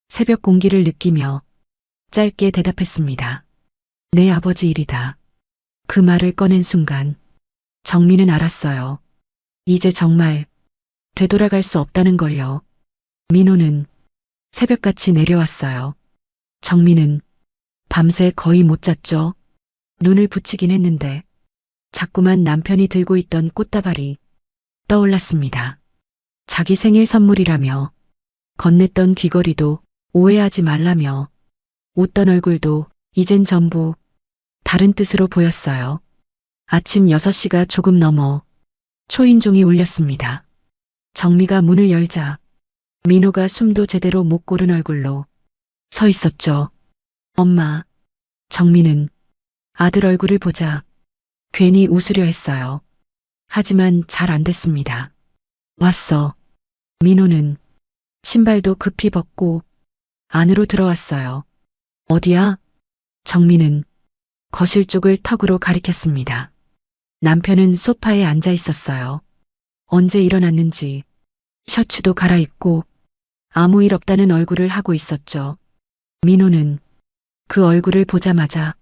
새벽 공기를 느끼며 짧게 대답했습니다. 내 아버지 일이다. 그 말을 꺼낸 순간 정민은 알았어요. 이제 정말 되돌아갈 수 없다는 걸요. 민호는 새벽같이 내려왔어요. 정민은 밤새 거의 못 잤죠. 눈을 붙이긴 했는데 자꾸만 남편이 들고 있던 꽃다발이 떠올랐습니다. 자기 생일 선물이라며 건넸던 귀걸이도 오해하지 말라며 웃던 얼굴도 이젠 전부 다른 뜻으로 보였어요. 아침 6시가 조금 넘어 초인종이 울렸습니다. 정미가 문을 열자 민호가 숨도 제대로 못 고른 얼굴로 서 있었죠. 엄마. 정미는 아들 얼굴을 보자 괜히 웃으려 했어요. 하지만 잘 안 됐습니다. 왔어. 민호는 신발도 급히 벗고 안으로 들어왔어요. 어디야? 정민은 거실 쪽을 턱으로 가리켰습니다. 남편은 소파에 앉아 있었어요. 언제 일어났는지 셔츠도 갈아입고 아무 일 없다는 얼굴을 하고 있었죠. 민호는 그 얼굴을 보자마자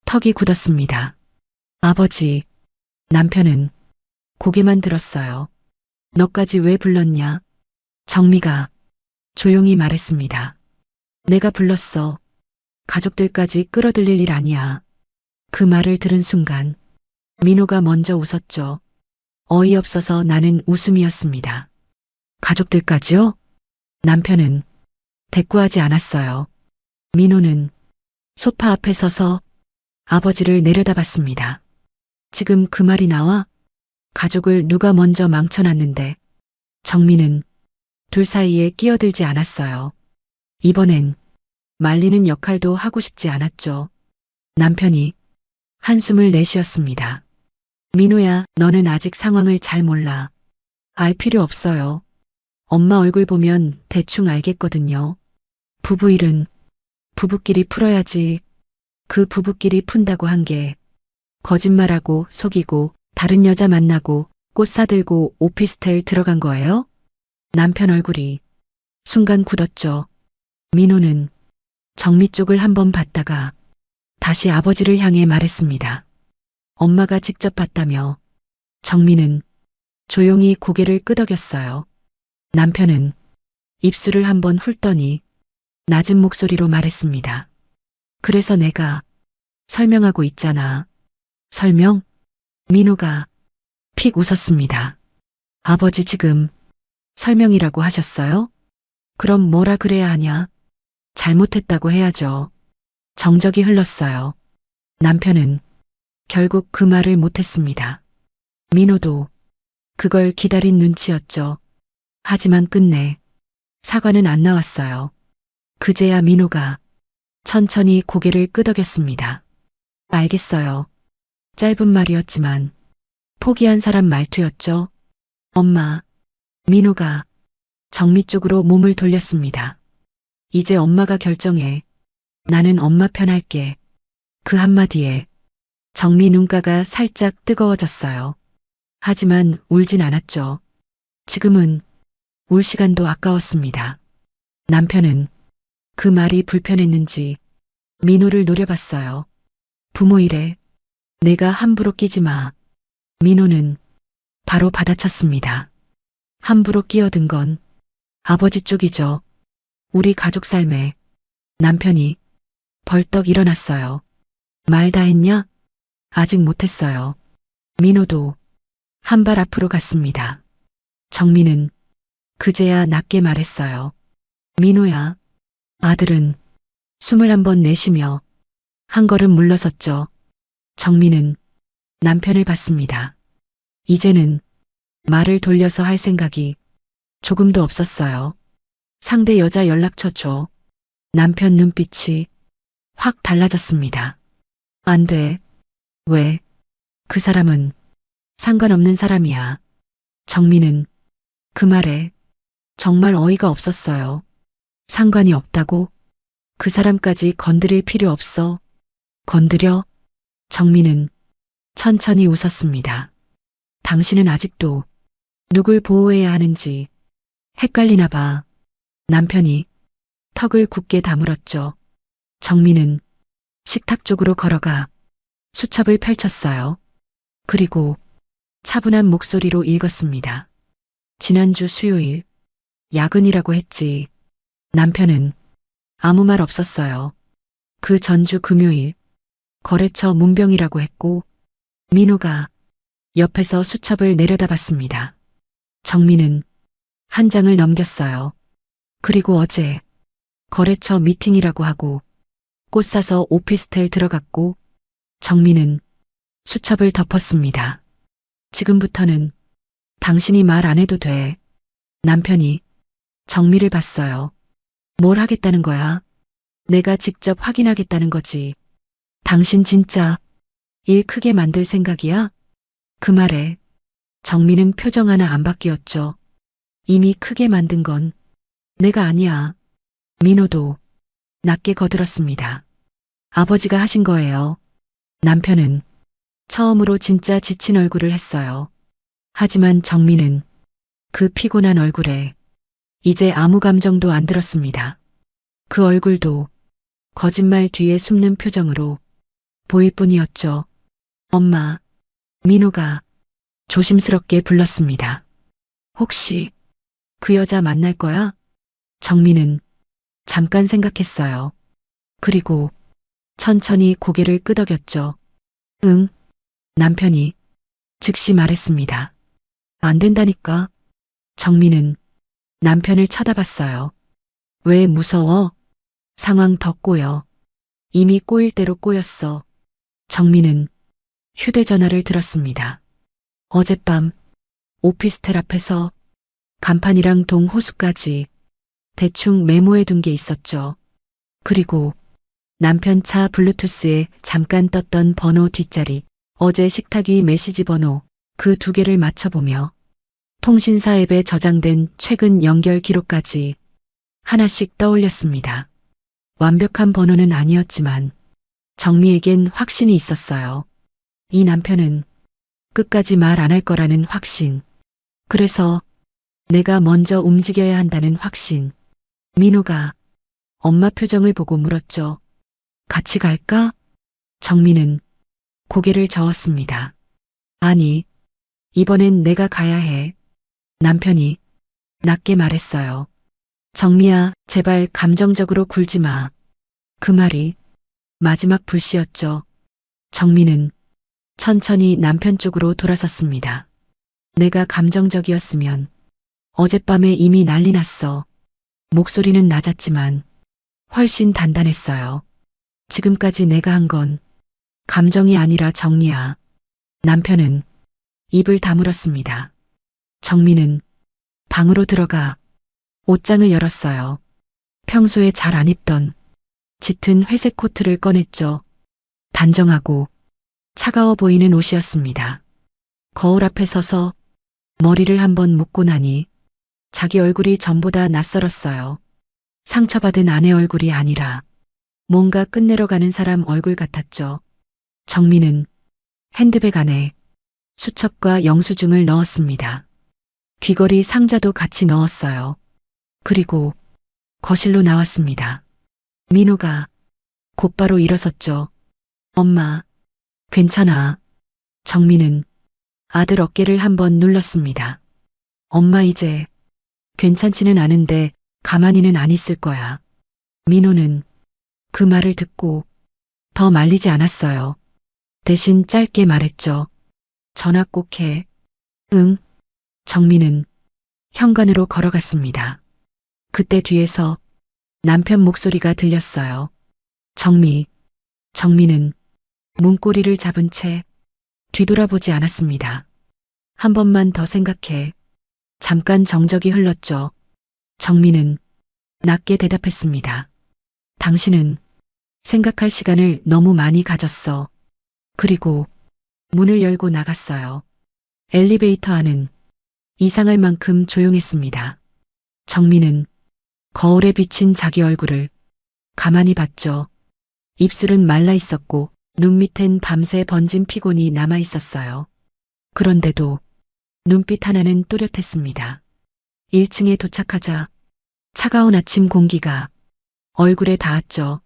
턱이 굳었습니다. 아버지. 남편은 고개만 들었어요. 너까지 왜 불렀냐? 정미가 조용히 말했습니다. 내가 불렀어. 가족들까지 끌어들일 일 아니야. 그 말을 들은 순간 민호가 먼저 웃었죠. 어이없어서 나는 웃음이었습니다. 가족들까지요? 남편은 대꾸하지 않았어요. 민호는 소파 앞에 서서 아버지를 내려다봤습니다. 지금 그 말이 나와? 가족을 누가 먼저 망쳐놨는데. 정민은 둘 사이에 끼어들지 않았어요. 이번엔 말리는 역할도 하고 싶지 않았죠. 남편이 한숨을 내쉬었습니다. 민호야, 너는 아직 상황을 잘 몰라. 알 필요 없어요. 엄마 얼굴 보면 대충 알겠거든요. 부부 일은 부부끼리 풀어야지. 그 부부끼리 푼다고 한 게 거짓말하고 속이고 다른 여자 만나고 꽃 사들고 오피스텔 들어간 거예요? 남편 얼굴이 순간 굳었죠. 민호는 정미 쪽을 한번 봤다가 다시 아버지를 향해 말했습니다. 엄마가 직접 봤다며. 정미는 조용히 고개를 끄덕였어요. 남편은 입술을 한번 훑더니 낮은 목소리로 말했습니다. 그래서 내가 설명하고 있잖아. 설명? 민호가 픽 웃었습니다. 아버지 지금 설명이라고 하셨어요? 그럼 뭐라 그래야 하냐? 잘못했다고 해야죠. 정적이 흘렀어요. 남편은 결국 그 말을 못했습니다. 민호도 그걸 기다린 눈치였죠. 하지만 끝내 사과는 안 나왔어요. 그제야 민호가 천천히 고개를 끄덕였습니다. 알겠어요. 짧은 말이었지만 포기한 사람 말투였죠. 엄마. 민호가 정미 쪽으로 몸을 돌렸습니다. 이제 엄마가 결정해. 나는 엄마 편 할게. 그 한마디에 정미 눈가가 살짝 뜨거워졌어요. 하지만 울진 않았죠. 지금은 울 시간도 아까웠습니다. 남편은 그 말이 불편했는지 민호를 노려봤어요. 부모 일에 내가 함부로 끼지 마. 민호는 바로 받아쳤습니다. 함부로 끼어든 건 아버지 쪽이죠. 우리 가족 삶에. 남편이 벌떡 일어났어요. 말 다 했냐? 아직 못했어요. 민호도 한 발 앞으로 갔습니다. 정민은 그제야 낮게 말했어요. 민호야. 아들은 숨을 한번 내쉬며 한 걸음 물러섰죠. 정민은 남편을 봤습니다. 이제는 말을 돌려서 할 생각이 조금도 없었어요. 상대 여자 연락처 줘. 남편 눈빛이 확 달라졌습니다. 안 돼. 왜? 그 사람은 상관없는 사람이야. 정민은 그 말에 정말 어이가 없었어요. 상관이 없다고? 그 사람까지 건드릴 필요 없어. 건드려? 정민은 천천히 웃었습니다. 당신은 아직도 누굴 보호해야 하는지 헷갈리나 봐. 남편이 턱을 굳게 다물었죠. 정민은 식탁 쪽으로 걸어가 수첩을 펼쳤어요. 그리고 차분한 목소리로 읽었습니다. 지난주 수요일 야근이라고 했지. 남편은 아무 말 없었어요. 그 전주 금요일 거래처 문병이라고 했고 민호가 옆에서 수첩을 내려다봤습니다. 정민은 한 장을 넘겼어요. 그리고 어제 거래처 미팅이라고 하고 꽃 사서 오피스텔 들어갔고 정민은 수첩을 덮었습니다. 지금부터는 당신이 말 안 해도 돼. 남편이 정미를 봤어요. 뭘 하겠다는 거야? 내가 직접 확인하겠다는 거지. 당신 진짜 일 크게 만들 생각이야? 그 말에 정미는 표정 하나 안 바뀌었죠. 이미 크게 만든 건 내가 아니야. 민호도 낮게 거들었습니다. 아버지가 하신 거예요. 남편은 처음으로 진짜 지친 얼굴을 했어요. 하지만 정민은 그 피곤한 얼굴에 이제 아무 감정도 안 들었습니다. 그 얼굴도 거짓말 뒤에 숨는 표정으로 보일 뿐이었죠. 엄마, 민호가 조심스럽게 불렀습니다. 혹시 그 여자 만날 거야? 정민은 잠깐 생각했어요. 그리고 천천히 고개를 끄덕였죠. 응. 남편이 즉시 말했습니다. 안 된다니까. 정민은 남편을 쳐다봤어요. 왜 무서워? 상황 더 꼬여. 이미 꼬일 대로 꼬였어. 정민은 휴대전화를 들었습니다. 어젯밤 오피스텔 앞에서 간판이랑 동호수까지 대충 메모해둔 게 있었죠. 그리고 남편 차 블루투스에 잠깐 떴던 번호 뒷자리, 어제 식탁 위 메시지 번호, 그 두 개를 맞춰보며 통신사 앱에 저장된 최근 연결 기록까지 하나씩 떠올렸습니다. 완벽한 번호는 아니었지만 정미에겐 확신이 있었어요. 이 남편은 끝까지 말 안 할 거라는 확신. 그래서 내가 먼저 움직여야 한다는 확신. 민호가 엄마 표정을 보고 물었죠. 같이 갈까? 정민은 고개를 저었습니다. 아니, 이번엔 내가 가야 해. 남편이 낮게 말했어요. 정미야, 제발 감정적으로 굴지 마. 그 말이 마지막 불씨였죠. 정민은 천천히 남편 쪽으로 돌아섰습니다. 내가 감정적이었으면 어젯밤에 이미 난리 났어. 목소리는 낮았지만 훨씬 단단했어요. 지금까지 내가 한 건 감정이 아니라 정리야. 남편은 입을 다물었습니다. 정민은 방으로 들어가 옷장을 열었어요. 평소에 잘 안 입던 짙은 회색 코트를 꺼냈죠. 단정하고 차가워 보이는 옷이었습니다. 거울 앞에 서서 머리를 한번 묶고 나니 자기 얼굴이 전보다 낯설었어요. 상처받은 아내 얼굴이 아니라 뭔가 끝내러 가는 사람 얼굴 같았죠. 정민은 핸드백 안에 수첩과 영수증을 넣었습니다. 귀걸이 상자도 같이 넣었어요. 그리고 거실로 나왔습니다. 민호가 곧바로 일어섰죠. 엄마, 괜찮아. 정민은 아들 어깨를 한번 눌렀습니다. 엄마 이제 괜찮지는 않은데 가만히는 안 있을 거야. 민호는 그 말을 듣고 더 말리지 않았어요. 대신 짧게 말했죠. 전화 꼭 해. 응. 정민은 현관으로 걸어갔습니다. 그때 뒤에서 남편 목소리가 들렸어요. 정민은 문고리를 잡은 채 뒤돌아보지 않았습니다. 한 번만 더 생각해. 잠깐 정적이 흘렀죠. 정민은 낮게 대답했습니다. 당신은 생각할 시간을 너무 많이 가졌어. 그리고 문을 열고 나갔어요. 엘리베이터 안은 이상할 만큼 조용했습니다. 정민은 거울에 비친 자기 얼굴을 가만히 봤죠. 입술은 말라 있었고 눈 밑엔 밤새 번진 피곤이 남아 있었어요. 그런데도 눈빛 하나는 또렷했습니다. 1층에 도착하자 차가운 아침 공기가 얼굴에 닿았죠.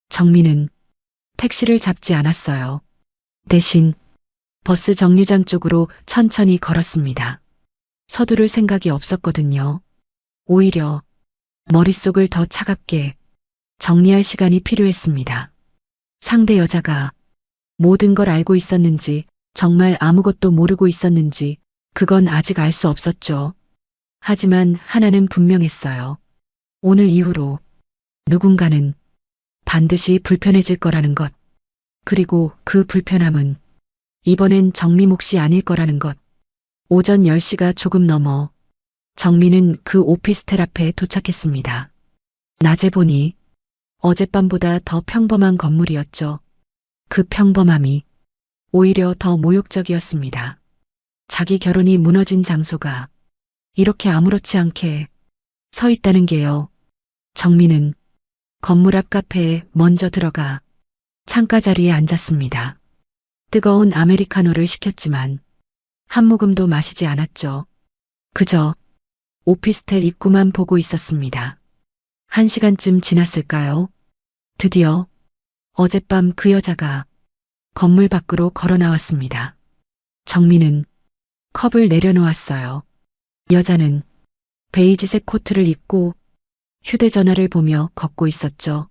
정민은 택시를 잡지 않았어요. 대신 버스 정류장 쪽으로 천천히 걸었습니다. 서두를 생각이 없었거든요. 오히려 머릿속을 더 차갑게 정리할 시간이 필요했습니다. 상대 여자가 모든 걸 알고 있었는지, 정말 아무것도 모르고 있었는지, 그건 아직 알 수 없었죠. 하지만 하나는 분명했어요. 오늘 이후로 누군가는 반드시 불편해질 거라는 것. 그리고 그 불편함은 이번엔 정미 몫이 아닐 거라는 것. 오전 10시가 조금 넘어 정미는 그 오피스텔 앞에 도착했습니다. 낮에 보니 어젯밤보다 더 평범한 건물이었죠. 그 평범함이 오히려 더 모욕적이었습니다. 자기 결혼이 무너진 장소가 이렇게 아무렇지 않게 서 있다는 게요. 정민은 건물 앞 카페에 먼저 들어가 창가 자리에 앉았습니다. 뜨거운 아메리카노를 시켰지만 한 모금도 마시지 않았죠. 그저 오피스텔 입구만 보고 있었습니다. 1시간쯤 지났을까요? 드디어 어젯밤 그 여자가 건물 밖으로 걸어 나왔습니다. 정민은 컵을 내려놓았어요. 여자는 베이지색 코트를 입고 휴대전화를 보며 걷고 있었죠.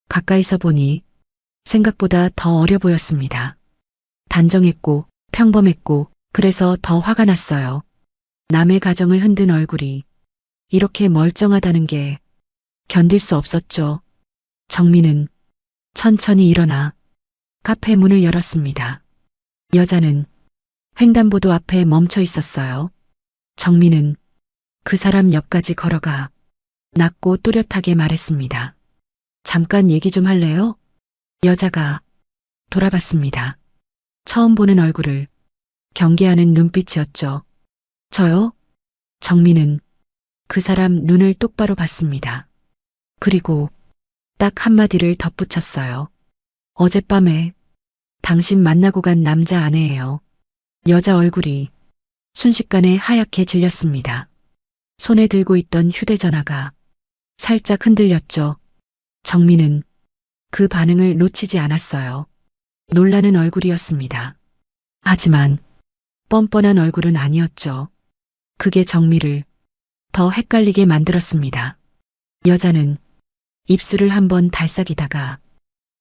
가까이서 보니 생각보다 더 어려 보였습니다. 단정했고 평범했고 그래서 더 화가 났어요. 남의 가정을 흔든 얼굴이 이렇게 멀쩡하다는 게 견딜 수 없었죠. 정민은 천천히 일어나 카페 문을 열었습니다. 여자는 횡단보도 앞에 멈춰 있었어요. 정민은 그 사람 옆까지 걸어가 낮고 또렷하게 말했습니다. 잠깐 얘기 좀 할래요? 여자가 돌아봤습니다. 처음 보는 얼굴을 경계하는 눈빛이었죠. 저요? 정민은 그 사람 눈을 똑바로 봤습니다. 그리고 딱 한마디를 덧붙였어요. 어젯밤에 당신 만나고 간 남자 아내예요. 여자 얼굴이 순식간에 하얗게 질렸습니다. 손에 들고 있던 휴대전화가 살짝 흔들렸죠. 정민은 그 반응을 놓치지 않았어요. 놀라는 얼굴이었습니다. 하지만 뻔뻔한 얼굴은 아니었죠. 그게 정미를 더 헷갈리게 만들었습니다. 여자는 입술을 한번 달싹이다가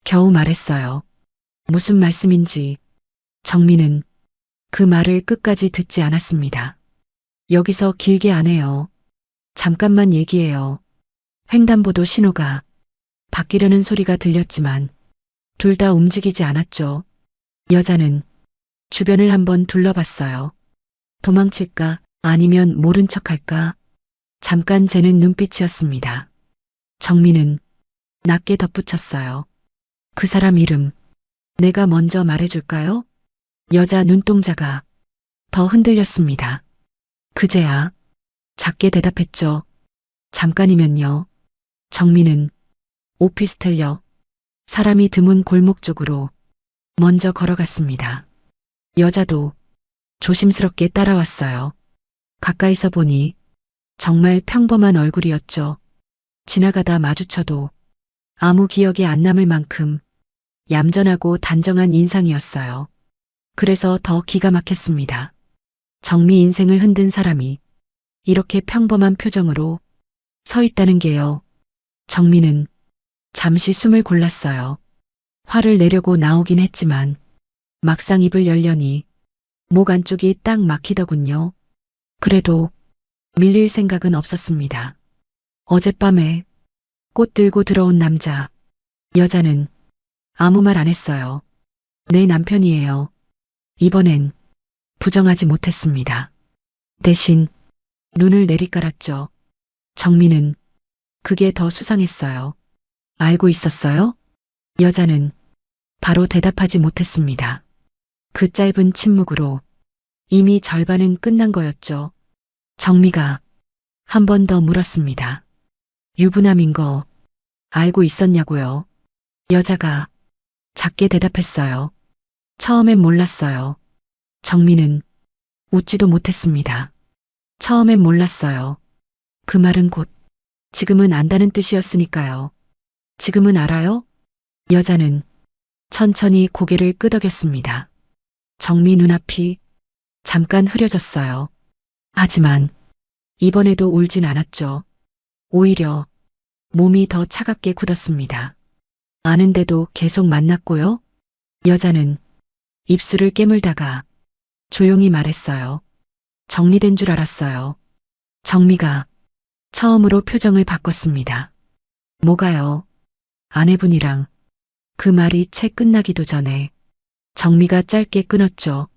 겨우 말했어요. 무슨 말씀인지. 정민은 그 말을 끝까지 듣지 않았습니다. 여기서 길게 안 해요. 잠깐만 얘기해요. 횡단보도 신호가 바뀌려는 소리가 들렸지만 둘 다 움직이지 않았죠. 여자는 주변을 한번 둘러봤어요. 도망칠까 아니면 모른 척할까? 잠깐 재는 눈빛이었습니다. 정민은 낮게 덧붙였어요. 그 사람 이름 내가 먼저 말해줄까요? 여자 눈동자가 더 흔들렸습니다. 그제야 작게 대답했죠. 잠깐이면요. 정민은 오피스텔역 사람이 드문 골목 쪽으로 먼저 걸어갔습니다. 여자도 조심스럽게 따라왔어요. 가까이서 보니 정말 평범한 얼굴이었죠. 지나가다 마주쳐도 아무 기억이 안 남을 만큼 얌전하고 단정한 인상이었어요. 그래서 더 기가 막혔습니다. 정미 인생을 흔든 사람이 이렇게 평범한 표정으로 서 있다는 게요. 정미는 잠시 숨을 골랐어요. 화를 내려고 나오긴 했지만 막상 입을 열려니 목 안쪽이 딱 막히더군요. 그래도 밀릴 생각은 없었습니다. 어젯밤에 꽃 들고 들어온 남자, 여자는 아무 말 안 했어요. 내 남편이에요. 이번엔 부정하지 못했습니다. 대신 눈을 내리깔았죠. 정민은 그게 더 수상했어요. 알고 있었어요? 여자는 바로 대답하지 못했습니다. 그 짧은 침묵으로 이미 절반은 끝난 거였죠. 정미가 한 번 더 물었습니다. 유부남인 거 알고 있었냐고요? 여자가 작게 대답했어요. 처음엔 몰랐어요. 정민은 웃지도 못했습니다. 처음엔 몰랐어요. 그 말은 곧 지금은 안다는 뜻이었으니까요. 지금은 알아요? 여자는 천천히 고개를 끄덕였습니다. 정미 눈앞이 잠깐 흐려졌어요. 하지만 이번에도 울진 않았죠. 오히려 몸이 더 차갑게 굳었습니다. 아는데도 계속 만났고요? 여자는 입술을 깨물다가 조용히 말했어요. 정리된 줄 알았어요. 정미가 처음으로 표정을 바꿨습니다. 뭐가요? 아내분이랑 그 말이 채 끝나기도 전에 정미가 짧게 끊었죠.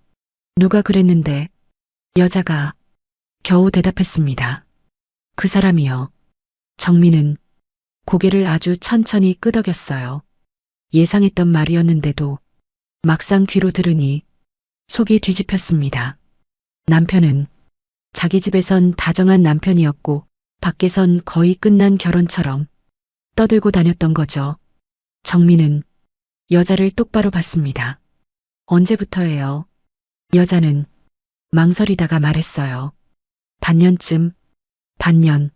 누가 그랬는데? 여자가 겨우 대답했습니다. 그 사람이요. 정미는 고개를 아주 천천히 끄덕였어요. 예상했던 말이었는데도 막상 귀로 들으니 속이 뒤집혔습니다. 남편은 자기 집에선 다정한 남편이었고 밖에선 거의 끝난 결혼처럼 떠들고 다녔던 거죠. 정민은 여자를 똑바로 봤습니다. 언제부터예요? 여자는 망설이다가 말했어요. 반년쯤, 반년.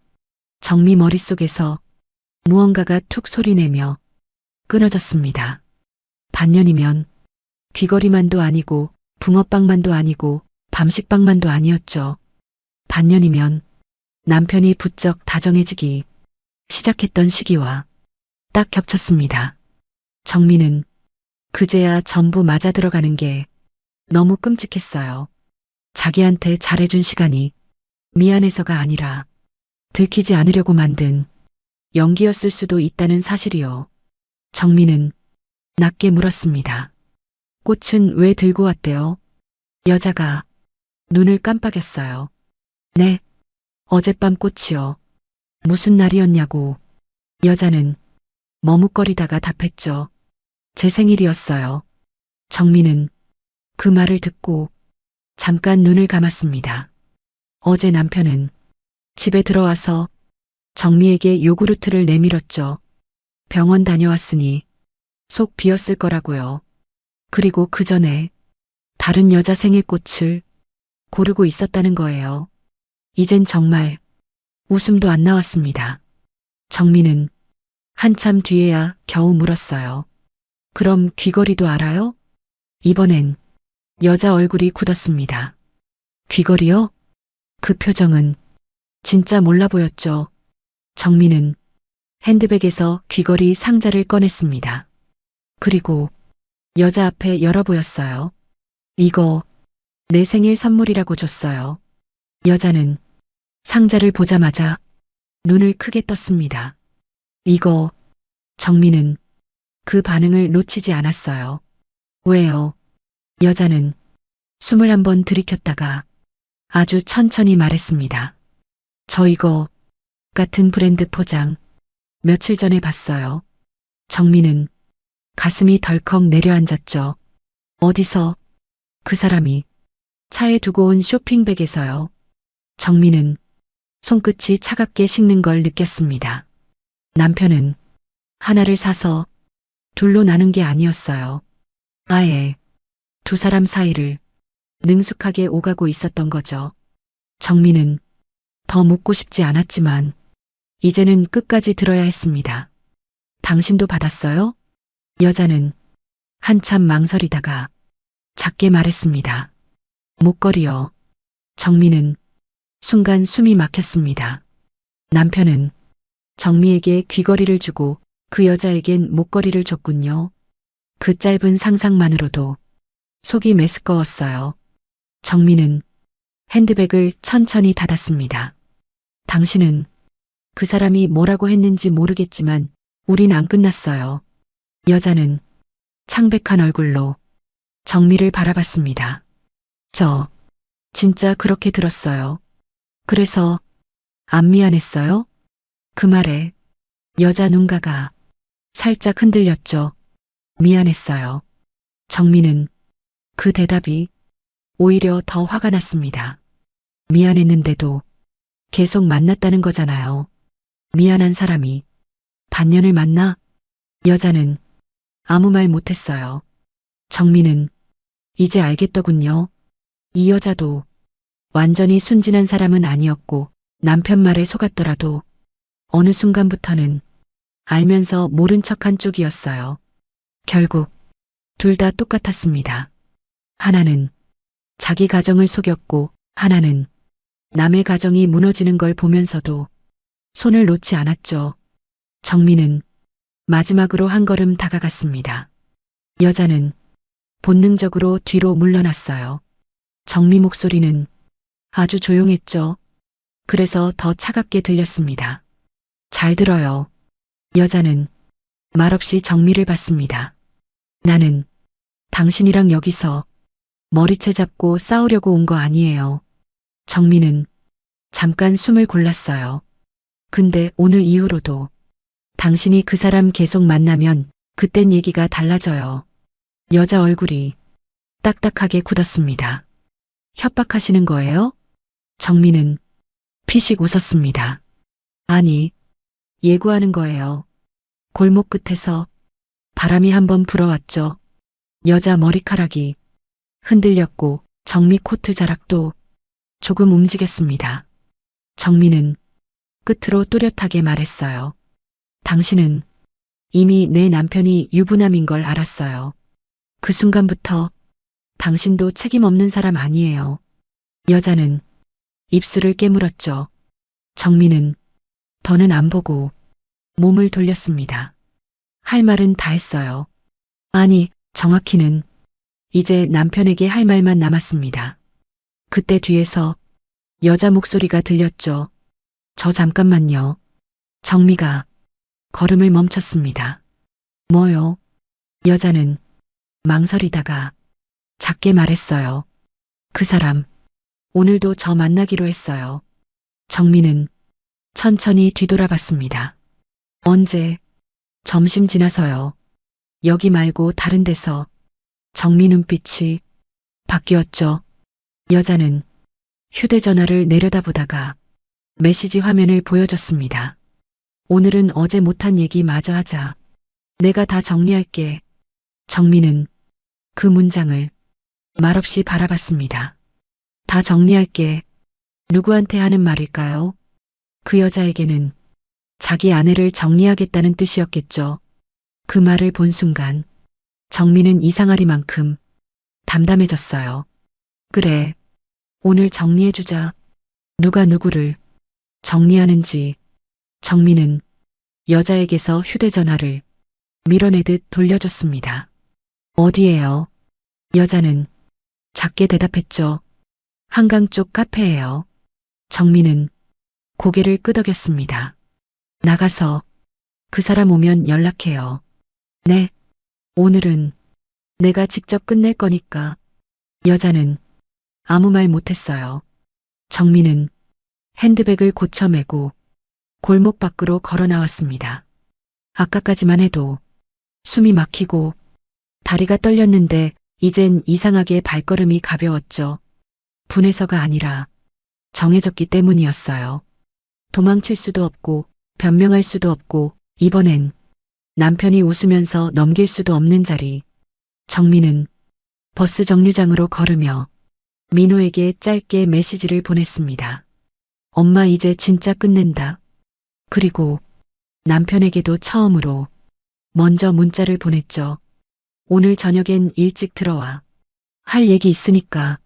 정미 머릿속에서 무언가가 툭 소리내며 끊어졌습니다. 반년이면 귀걸이만도 아니고 붕어빵만도 아니고 밤식빵만도 아니었죠. 반년이면 남편이 부쩍 다정해지기 시작했던 시기와 딱 겹쳤습니다. 정민은 그제야 전부 맞아 들어가는 게 너무 끔찍했어요. 자기한테 잘해준 시간이 미안해서가 아니라 들키지 않으려고 만든 연기였을 수도 있다는 사실이요. 정민은 낮게 물었습니다. 꽃은 왜 들고 왔대요? 여자가 눈을 깜빡였어요. 네, 어젯밤 꽃이요. 무슨 날이었냐고. 여자는 머뭇거리다가 답했죠. 제 생일이었어요. 정민은 그 말을 듣고 잠깐 눈을 감았습니다. 어제 남편은 집에 들어와서 정미에게 요구르트를 내밀었죠. 병원 다녀왔으니 속 비었을 거라고요. 그리고 그 전에 다른 여자 생일꽃을 고르고 있었다는 거예요. 이젠 정말 웃음도 안 나왔습니다. 정민은 한참 뒤에야 겨우 물었어요. 그럼 귀걸이도 알아요? 이번엔 여자 얼굴이 굳었습니다. 귀걸이요? 그 표정은 진짜 몰라 보였죠. 정민은 핸드백에서 귀걸이 상자를 꺼냈습니다. 그리고 여자 앞에 열어 보였어요. 이거 내 생일 선물이라고 줬어요. 여자는 상자를 보자마자 눈을 크게 떴습니다. 이거, 정민은 그 반응을 놓치지 않았어요. 왜요? 여자는 숨을 한번 들이켰다가 아주 천천히 말했습니다. 저 이거 같은 브랜드 포장 며칠 전에 봤어요. 정민은 가슴이 덜컥 내려앉았죠. 어디서? 그 사람이 차에 두고 온 쇼핑백에서요. 정민은 손끝이 차갑게 식는 걸 느꼈습니다. 남편은 하나를 사서 둘로 나눈 게 아니었어요. 아예 두 사람 사이를 능숙하게 오가고 있었던 거죠. 정민은 더 묻고 싶지 않았지만 이제는 끝까지 들어야 했습니다. 당신도 받았어요? 여자는 한참 망설이다가 작게 말했습니다. 목걸이요. 정민은 순간 숨이 막혔습니다. 남편은 정미에게 귀걸이를 주고 그 여자에겐 목걸이를 줬군요. 그 짧은 상상만으로도 속이 메스꺼웠어요. 정민은 핸드백을 천천히 닫았습니다. 당신은 그 사람이 뭐라고 했는지 모르겠지만 우린 안 끝났어요. 여자는 창백한 얼굴로 정미를 바라봤습니다. 저 진짜 그렇게 들었어요. 그래서 안 미안했어요? 그 말에 여자 눈가가 살짝 흔들렸죠. 미안했어요. 정민은 그 대답이 오히려 더 화가 났습니다. 미안했는데도 계속 만났다는 거잖아요. 미안한 사람이 반년을 만나? 여자는 아무 말 못했어요. 정민은 이제 알겠더군요. 이 여자도 완전히 순진한 사람은 아니었고 남편 말에 속았더라도 어느 순간부터는 알면서 모른 척한 쪽이었어요. 결국 둘 다 똑같았습니다. 하나는 자기 가정을 속였고 하나는 남의 가정이 무너지는 걸 보면서도 손을 놓지 않았죠. 정민은 마지막으로 한 걸음 다가갔습니다. 여자는 본능적으로 뒤로 물러났어요. 정미 목소리는 아주 조용했죠. 그래서 더 차갑게 들렸습니다. 잘 들어요. 여자는 말없이 정미를 봤습니다. 나는 당신이랑 여기서 머리채 잡고 싸우려고 온 거 아니에요. 정미는 잠깐 숨을 골랐어요. 근데 오늘 이후로도 당신이 그 사람 계속 만나면 그땐 얘기가 달라져요. 여자 얼굴이 딱딱하게 굳었습니다. 협박하시는 거예요? 정민은 피식 웃었습니다. 아니, 예고하는 거예요. 골목 끝에서 바람이 한번 불어왔죠. 여자 머리카락이 흔들렸고 정미 코트 자락도 조금 움직였습니다. 정민은 끝으로 또렷하게 말했어요. 당신은 이미 내 남편이 유부남인 걸 알았어요. 그 순간부터 당신도 책임 없는 사람 아니에요. 여자는 입술을 깨물었죠. 정민은 더는 안 보고 몸을 돌렸습니다. 할 말은 다 했어요. 아니, 정확히는 이제 남편에게 할 말만 남았습니다. 그때 뒤에서 여자 목소리가 들렸죠. 저 잠깐만요. 정미가 걸음을 멈췄습니다. 뭐요? 여자는 망설이다가 작게 말했어요. 그 사람, 오늘도 저 만나기로 했어요. 정미는 천천히 뒤돌아봤습니다. 언제? 점심 지나서요. 여기 말고 다른 데서. 정미 눈빛이 바뀌었죠. 여자는 휴대전화를 내려다보다가 메시지 화면을 보여줬습니다. 오늘은 어제 못한 얘기 마저 하자. 내가 다 정리할게. 정미는 그 문장을 말없이 바라봤습니다. 다 정리할게. 누구한테 하는 말일까요? 그 여자에게는 자기 아내를 정리하겠다는 뜻이었겠죠. 그 말을 본 순간 정미는 이상하리만큼 담담해졌어요. 그래, 오늘 정리해주자. 누가 누구를 정리하는지. 정미는 여자에게서 휴대전화를 밀어내듯 돌려줬습니다. 어디에요? 여자는 작게 대답했죠. 한강 쪽 카페예요. 정미는 고개를 끄덕였습니다. 나가서 그 사람 오면 연락해요. 네, 오늘은 내가 직접 끝낼 거니까. 여자는 아무 말 못했어요. 정미는 핸드백을 고쳐매고 골목 밖으로 걸어 나왔습니다. 아까까지만 해도 숨이 막히고 다리가 떨렸는데 이젠 이상하게 발걸음이 가벼웠죠. 분해서가 아니라 정해졌기 때문이었어요. 도망칠 수도 없고 변명할 수도 없고 이번엔 남편이 웃으면서 넘길 수도 없는 자리. 정미는 버스 정류장으로 걸으며 민호에게 짧게 메시지를 보냈습니다. 엄마 이제 진짜 끝낸다. 그리고 남편에게도 처음으로 먼저 문자를 보냈죠. 오늘 저녁엔 일찍 들어와. 할 얘기 있으니까.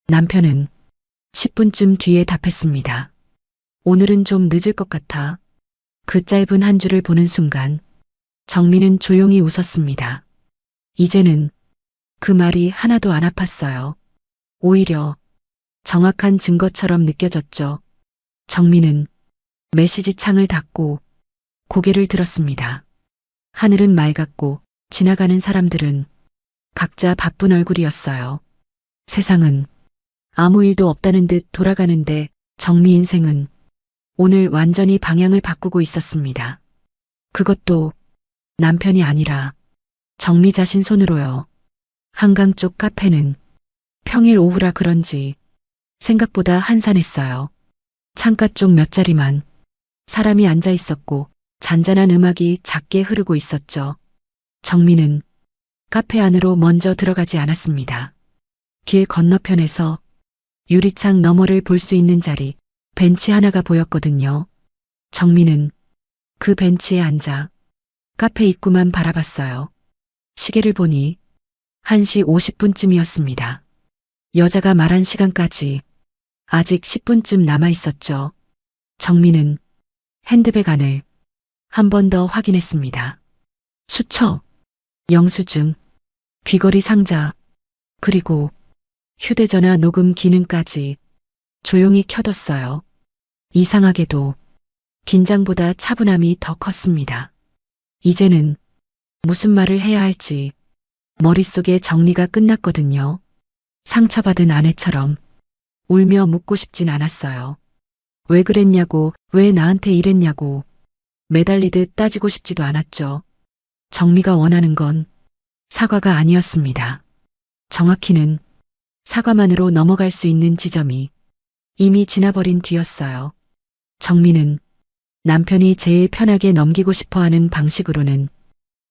남편은 10분쯤 뒤에 답했습니다. 오늘은 좀 늦을 것 같아. 그 짧은 한 줄을 보는 순간 정미는 조용히 웃었습니다. 이제는 그 말이 하나도 안 아팠어요. 오히려 정확한 증거처럼 느껴졌죠. 정미는 메시지 창을 닫고 고개를 들었습니다. 하늘은 맑았고 지나가는 사람들은 각자 바쁜 얼굴이었어요. 세상은 아무 일도 없다는 듯 돌아가는데 정미 인생은 오늘 완전히 방향을 바꾸고 있었습니다. 그것도 남편이 아니라 정미 자신 손으로요. 한강 쪽 카페는 평일 오후라 그런지 생각보다 한산했어요. 창가 쪽 몇 자리만 사람이 앉아 있었고 잔잔한 음악이 작게 흐르고 있었죠. 정미는 카페 안으로 먼저 들어가지 않았습니다. 길 건너편에서 유리창 너머를 볼 수 있는 자리, 벤치 하나가 보였거든요. 정미는 그 벤치에 앉아 카페 입구만 바라봤어요. 시계를 보니 1시 50분쯤이었습니다. 여자가 말한 시간까지 아직 10분쯤 남아 있었죠. 정미는 핸드백 안을 한 번 더 확인했습니다. 수첩, 영수증, 귀걸이 상자, 그리고 휴대전화 녹음 기능까지 조용히 켜뒀어요. 이상하게도 긴장보다 차분함이 더 컸습니다. 이제는 무슨 말을 해야 할지 머릿속에 정리가 끝났거든요. 상처받은 아내처럼 울며 묻고 싶진 않았어요. 왜 그랬냐고, 왜 나한테 이랬냐고 매달리듯 따지고 싶지도 않았죠. 정미가 원하는 건 사과가 아니었습니다. 정확히는 사과만으로 넘어갈 수 있는 지점이 이미 지나버린 뒤였어요. 정미는 남편이 제일 편하게 넘기고 싶어하는 방식으로는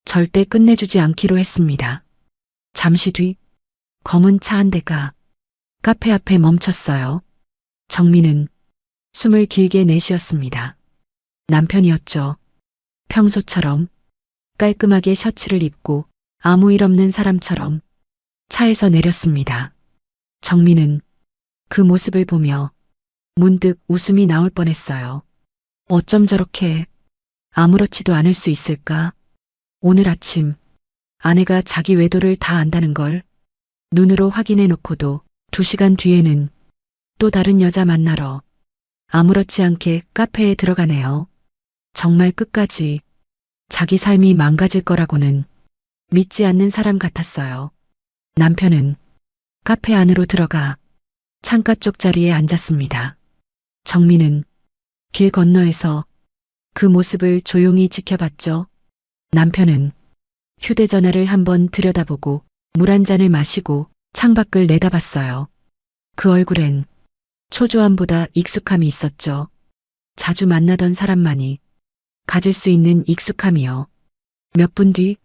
절대 끝내주지 않기로 했습니다. 잠시 뒤 검은 차 한 대가 카페 앞에 멈췄어요. 정미는 숨을 길게 내쉬었습니다. 남편이었죠. 평소처럼 깔끔하게 셔츠를 입고 아무 일 없는 사람처럼 차에서 내렸습니다. 정미는 그 모습을 보며 문득 웃음이 나올 뻔했어요. 어쩜 저렇게 아무렇지도 않을 수 있을까? 오늘 아침 아내가 자기 외도를 다 안다는 걸 눈으로 확인해 놓고도 2시간 뒤에는 또 다른 여자 만나러 아무렇지 않게 카페에 들어가네요. 정말 끝까지 자기 삶이 망가질 거라고는 믿지 않는 사람 같았어요. 남편은 카페 안으로 들어가 창가 쪽 자리에 앉았습니다. 정민은 길 건너에서 그 모습을 조용히 지켜봤죠. 남편은 휴대전화를 한번 들여다보고 물 한 잔을 마시고 창밖을 내다봤어요. 그 얼굴엔 초조함보다 익숙함이 있었죠. 자주 만나던 사람만이 가질 수 있는 익숙함이요. 몇 분 뒤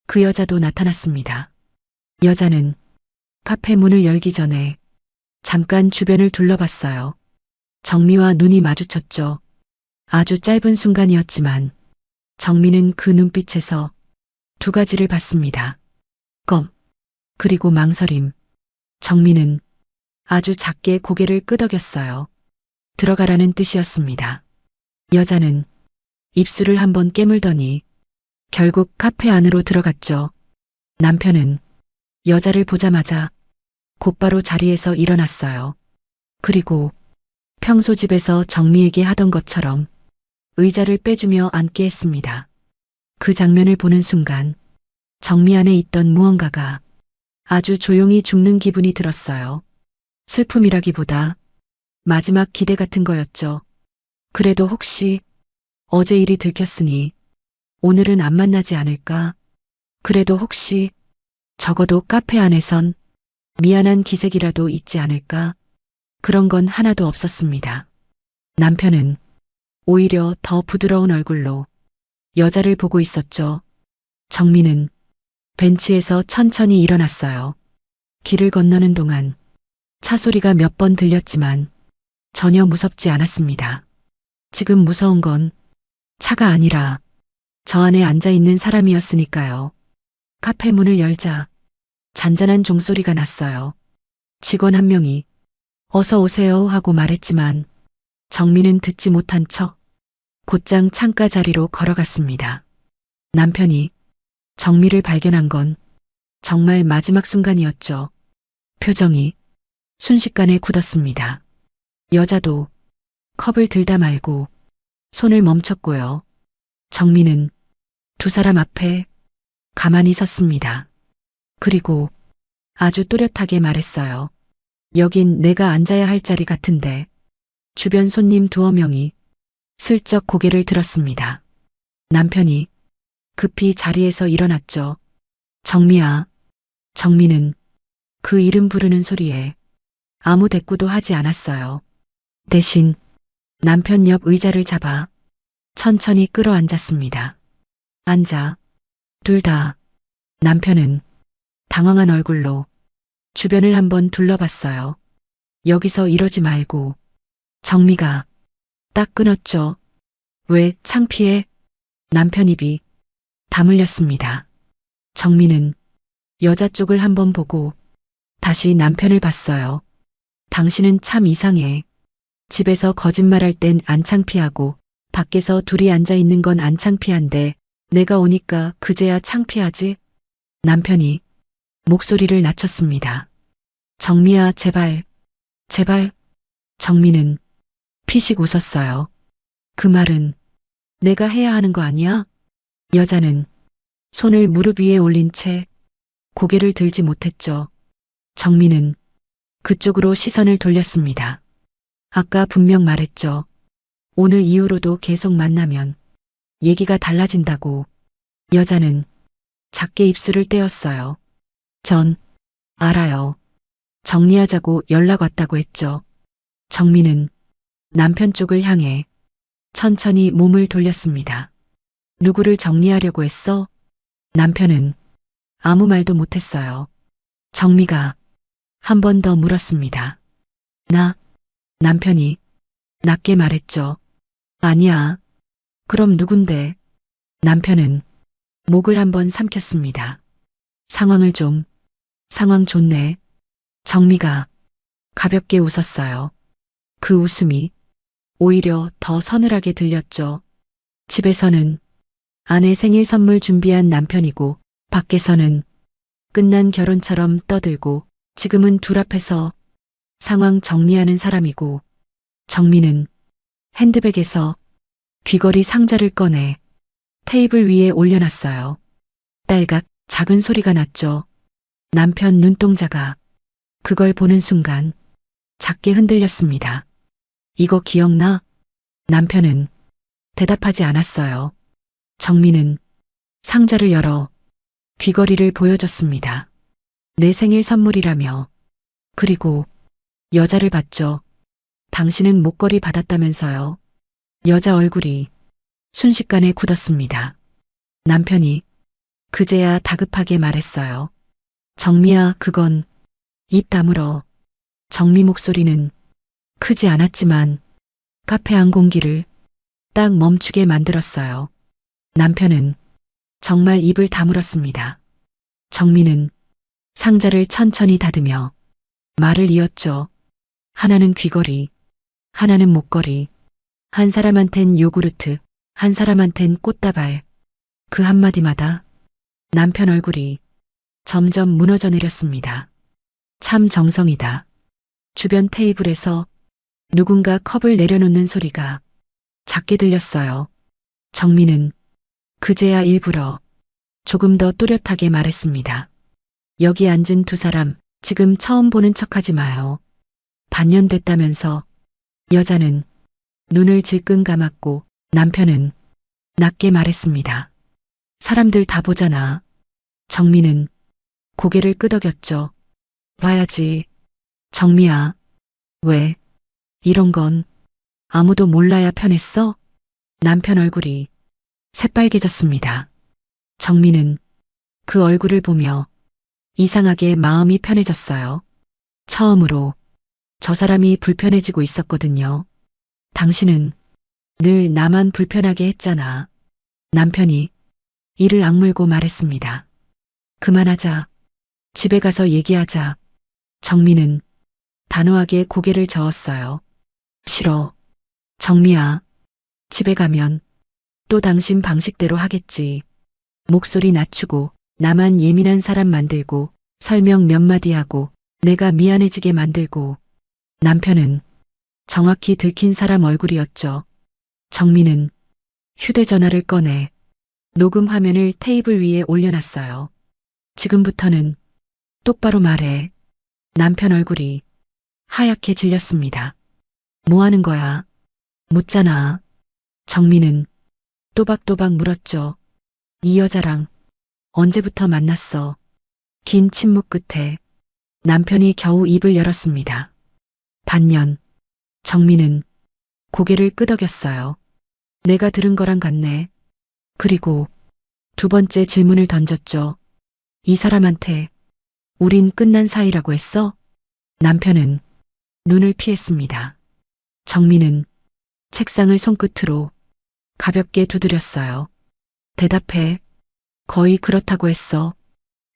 그 여자도 나타났습니다. 여자는 카페 문을 열기 전에 잠깐 주변을 둘러봤어요. 정미와 눈이 마주쳤죠. 아주 짧은 순간이었지만 정미는 그 눈빛에서 두 가지를 봤습니다. 껌, 그리고 망설임. 정미는 아주 작게 고개를 끄덕였어요. 들어가라는 뜻이었습니다. 여자는 입술을 한번 깨물더니 결국 카페 안으로 들어갔죠. 남편은 여자를 보자마자 곧바로 자리에서 일어났어요. 그리고 평소 집에서 정미에게 하던 것처럼 의자를 빼주며 앉게 했습니다. 그 장면을 보는 순간 정미 안에 있던 무언가가 아주 조용히 죽는 기분이 들었어요. 슬픔이라기보다 마지막 기대 같은 거였죠. 그래도 혹시 어제 일이 들켰으니 오늘은 안 만나지 않을까? 그래도 혹시 적어도 카페 안에선 미안한 기색이라도 있지 않을까? 그런 건 하나도 없었습니다. 남편은 오히려 더 부드러운 얼굴로 여자를 보고 있었죠. 정민은 벤치에서 천천히 일어났어요. 길을 건너는 동안 차 소리가 몇 번 들렸지만 전혀 무섭지 않았습니다. 지금 무서운 건 차가 아니라 저 안에 앉아 있는 사람이었으니까요. 카페 문을 열자 잔잔한 종소리가 났어요. 직원 한 명이 어서 오세요 하고 말했지만 정민은 듣지 못한 척 곧장 창가 자리로 걸어갔습니다. 남편이 정미를 발견한 건 정말 마지막 순간이었죠. 표정이 순식간에 굳었습니다. 여자도 컵을 들다 말고 손을 멈췄고요. 정민은 두 사람 앞에 가만히 섰습니다. 그리고 아주 또렷하게 말했어요. 여긴 내가 앉아야 할 자리 같은데. 주변 손님 두어 명이 슬쩍 고개를 들었습니다. 남편이 급히 자리에서 일어났죠. 정미야. 정미는 그 이름 부르는 소리에 아무 대꾸도 하지 않았어요. 대신 남편 옆 의자를 잡아 천천히 끌어앉았습니다. 앉아. 둘 다. 남편은 당황한 얼굴로 주변을 한번 둘러봤어요. 여기서 이러지 말고. 정미가 딱 끊었죠. 왜 창피해? 남편 입이 다물렸습니다. 정미는 여자 쪽을 한번 보고 다시 남편을 봤어요. 당신은 참 이상해. 집에서 거짓말할 땐 안 창피하고 밖에서 둘이 앉아 있는 건 안 창피한데 내가 오니까 그제야 창피하지? 남편이 목소리를 낮췄습니다. 정미야, 제발, 제발. 정미는 피식 웃었어요. 그 말은 내가 해야 하는 거 아니야? 여자는 손을 무릎 위에 올린 채 고개를 들지 못했죠. 정미는 그쪽으로 시선을 돌렸습니다. 아까 분명 말했죠. 오늘 이후로도 계속 만나면 얘기가 달라진다고. 여자는 작게 입술을 떼었어요. 전 알아요. 정리하자고 연락 왔다고 했죠. 정미는 남편 쪽을 향해 천천히 몸을 돌렸습니다. 누구를 정리하려고 했어? 남편은 아무 말도 못했어요. 정미가 한 번 더 물었습니다. 남편이 낮게 말했죠. 아니야. 그럼 누군데? 남편은 목을 한번 삼켰습니다. 상황 좋네. 정미가 가볍게 웃었어요. 그 웃음이 오히려 더 서늘하게 들렸죠. 집에서는 아내 생일 선물 준비한 남편이고 밖에서는 끝난 결혼처럼 떠들고 지금은 둘 앞에서 상황 정리하는 사람이고 정민은 핸드백에서 귀걸이 상자를 꺼내 테이블 위에 올려놨어요. 딸각 작은 소리가 났죠. 남편 눈동자가 그걸 보는 순간 작게 흔들렸습니다. 이거 기억나? 남편은 대답하지 않았어요. 정민은 상자를 열어 귀걸이를 보여줬습니다. 내 생일 선물이라며. 그리고 여자를 봤죠. 당신은 목걸이 받았다면서요. 여자 얼굴이 순식간에 굳었습니다. 남편이 그제야 다급하게 말했어요. 정미야, 그건. 입 다물어. 정미 목소리는 크지 않았지만 카페 안 공기를 딱 멈추게 만들었어요. 남편은 정말 입을 다물었습니다. 정미는 상자를 천천히 닫으며 말을 이었죠. 하나는 귀걸이, 하나는 목걸이, 한 사람한텐 요구르트, 한 사람한텐 꽃다발. 그 한마디마다 남편 얼굴이 점점 무너져 내렸습니다. 참 정성이다. 주변 테이블에서 누군가 컵을 내려놓는 소리가 작게 들렸어요. 정민은 그제야 일부러 조금 더 또렷하게 말했습니다. 여기 앉은 두 사람 지금 처음 보는 척하지 마요. 반년 됐다면서. 여자는 눈을 질끈 감았고 남편은 낮게 말했습니다. 사람들 다 보잖아. 정민은 고개를 끄덕였죠. 봐야지. 정미야. 왜? 이런 건 아무도 몰라야 편했어? 남편 얼굴이 새빨개졌습니다. 정민은 그 얼굴을 보며 이상하게 마음이 편해졌어요. 처음으로 저 사람이 불편해지고 있었거든요. 당신은 늘 나만 불편하게 했잖아. 남편이 이를 악물고 말했습니다. 그만하자. 집에 가서 얘기하자. 정민은 단호하게 고개를 저었어요. 싫어. 정미야. 집에 가면 또 당신 방식대로 하겠지. 목소리 낮추고 나만 예민한 사람 만들고 설명 몇 마디 하고 내가 미안해지게 만들고. 남편은 정확히 들킨 사람 얼굴이었죠. 정민은 휴대전화를 꺼내 녹음 화면을 테이블 위에 올려놨어요. 지금부터는 똑바로 말해. 남편 얼굴이 하얗게 질렸습니다. 뭐 하는 거야? 묻잖아. 정민은 또박또박 물었죠. 이 여자랑 언제부터 만났어? 긴 침묵 끝에 남편이 겨우 입을 열었습니다. 반년. 정민은 고개를 끄덕였어요. 내가 들은 거랑 같네. 그리고 두 번째 질문을 던졌죠. 이 사람한테 우린 끝난 사이라고 했어? 남편은 눈을 피했습니다. 정민은 책상을 손끝으로 가볍게 두드렸어요. 대답해. 거의 그렇다고 했어.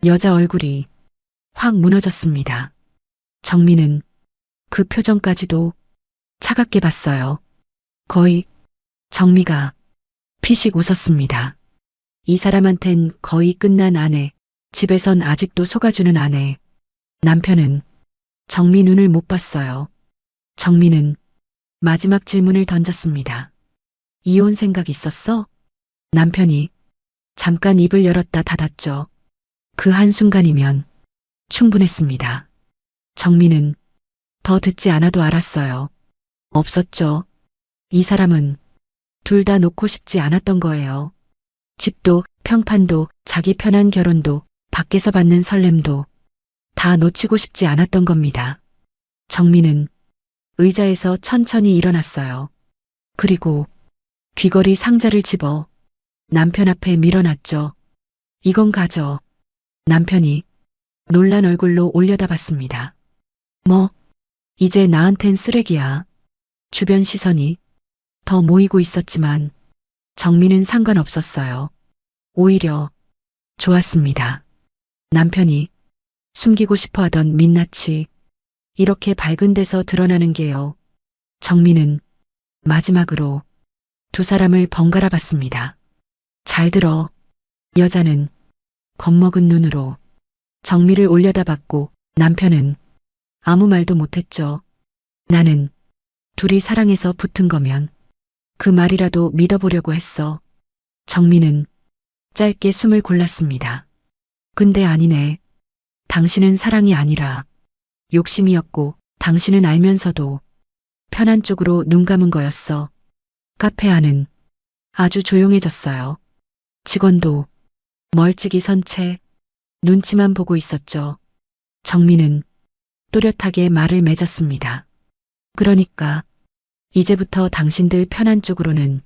여자 얼굴이 확 무너졌습니다. 정민은 그 표정까지도 차갑게 봤어요. 거의. 정미가 피식 웃었습니다. 이 사람한텐 거의 끝난 아내, 집에선 아직도 속아주는 아내. 남편은 정미 눈을 못 봤어요. 정미는 마지막 질문을 던졌습니다. 이혼 생각 있었어? 남편이 잠깐 입을 열었다 닫았죠. 그 한순간이면 충분했습니다. 정미는 더 듣지 않아도 알았어요. 없었죠. 이 사람은 둘 다 놓고 싶지 않았던 거예요. 집도, 평판도, 자기 편한 결혼도, 밖에서 받는 설렘도 다 놓치고 싶지 않았던 겁니다. 정민은 의자에서 천천히 일어났어요. 그리고 귀걸이 상자를 집어 남편 앞에 밀어놨죠. 이건 가져. 남편이 놀란 얼굴로 올려다봤습니다. 뭐? 이제 나한텐 쓰레기야. 주변 시선이 더 모이고 있었지만 정민은 상관없었어요. 오히려 좋았습니다. 남편이 숨기고 싶어 하던 민낯이 이렇게 밝은 데서 드러나는 게요. 정민은 마지막으로 두 사람을 번갈아 봤습니다. 잘 들어. 여자는 겁먹은 눈으로 정미를 올려다봤고 남편은 아무 말도 못했죠. 나는 둘이 사랑해서 붙은 거면 그 말이라도 믿어보려고 했어. 정민은 짧게 숨을 골랐습니다. 근데 아니네. 당신은 사랑이 아니라 욕심이었고 당신은 알면서도 편한 쪽으로 눈 감은 거였어. 카페 안은 아주 조용해졌어요. 직원도 멀찍이 선 채 눈치만 보고 있었죠. 정민은 또렷하게 말을 맺었습니다. 그러니까 이제부터 당신들 편한 쪽으로는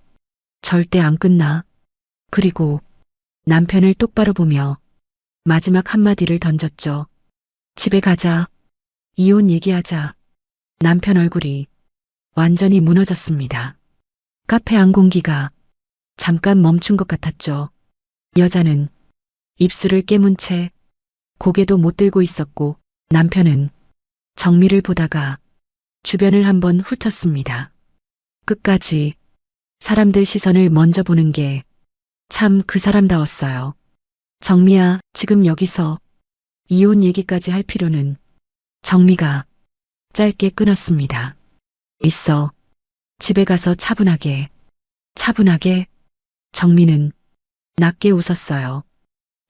절대 안 끝나. 그리고 남편을 똑바로 보며 마지막 한마디를 던졌죠. 집에 가자. 이혼 얘기하자. 남편 얼굴이 완전히 무너졌습니다. 카페 안 공기가 잠깐 멈춘 것 같았죠. 여자는 입술을 깨문 채 고개도 못 들고 있었고 남편은 정미를 보다가 주변을 한번 훑었습니다. 끝까지 사람들 시선을 먼저 보는 게 참 그 사람다웠어요. 정미야, 지금 여기서 이혼 얘기까지 할 필요는. 정미가 짧게 끊었습니다. 있어. 집에 가서 차분하게. 차분하게. 정미는 낮게 웃었어요.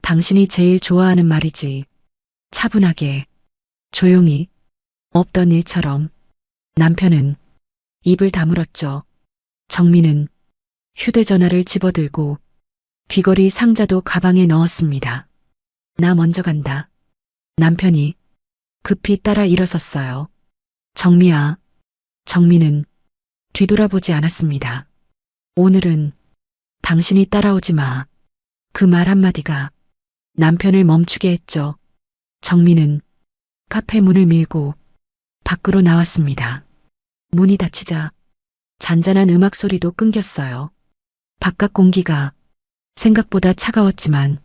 당신이 제일 좋아하는 말이지. 차분하게. 조용히. 없던 일처럼. 남편은 입을 다물었죠. 정미는 휴대전화를 집어들고 귀걸이 상자도 가방에 넣었습니다. 나 먼저 간다. 남편이 급히 따라 일어섰어요. 정미야. 정미는 뒤돌아보지 않았습니다. 오늘은 당신이 따라오지 마. 그 말 한마디가 남편을 멈추게 했죠. 정미는 카페 문을 밀고 밖으로 나왔습니다. 문이 닫히자 잔잔한 음악 소리도 끊겼어요. 바깥 공기가 생각보다 차가웠지만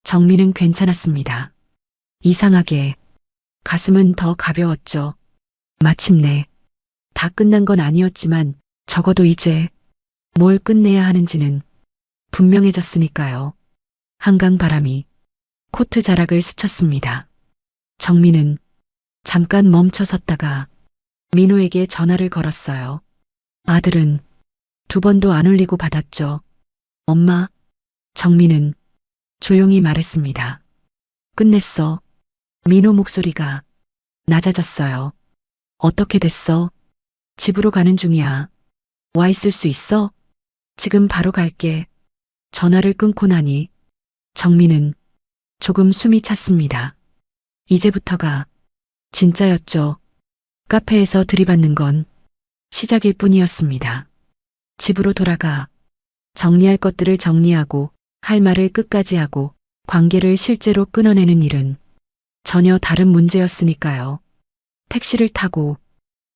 정미는 괜찮았습니다. 이상하게 가슴은 더 가벼웠죠. 마침내 다 끝난 건 아니었지만 적어도 이제 뭘 끝내야 하는지는 분명해졌으니까요. 한강 바람이 코트 자락을 스쳤습니다. 정미는 잠깐 멈춰 섰다가 민호에게 전화를 걸었어요. 아들은 두 번도 안 울리고 받았죠. 엄마. 정미는 조용히 말했습니다. 끝냈어. 민호 목소리가 낮아졌어요. 어떻게 됐어? 집으로 가는 중이야. 와 있을 수 있어? 지금 바로 갈게. 전화를 끊고 나니 정미는 조금 숨이 찼습니다. 이제부터가 진짜였죠. 카페에서 들이받는 건 시작일 뿐이었습니다. 집으로 돌아가 정리할 것들을 정리하고 할 말을 끝까지 하고 관계를 실제로 끊어내는 일은 전혀 다른 문제였으니까요. 택시를 타고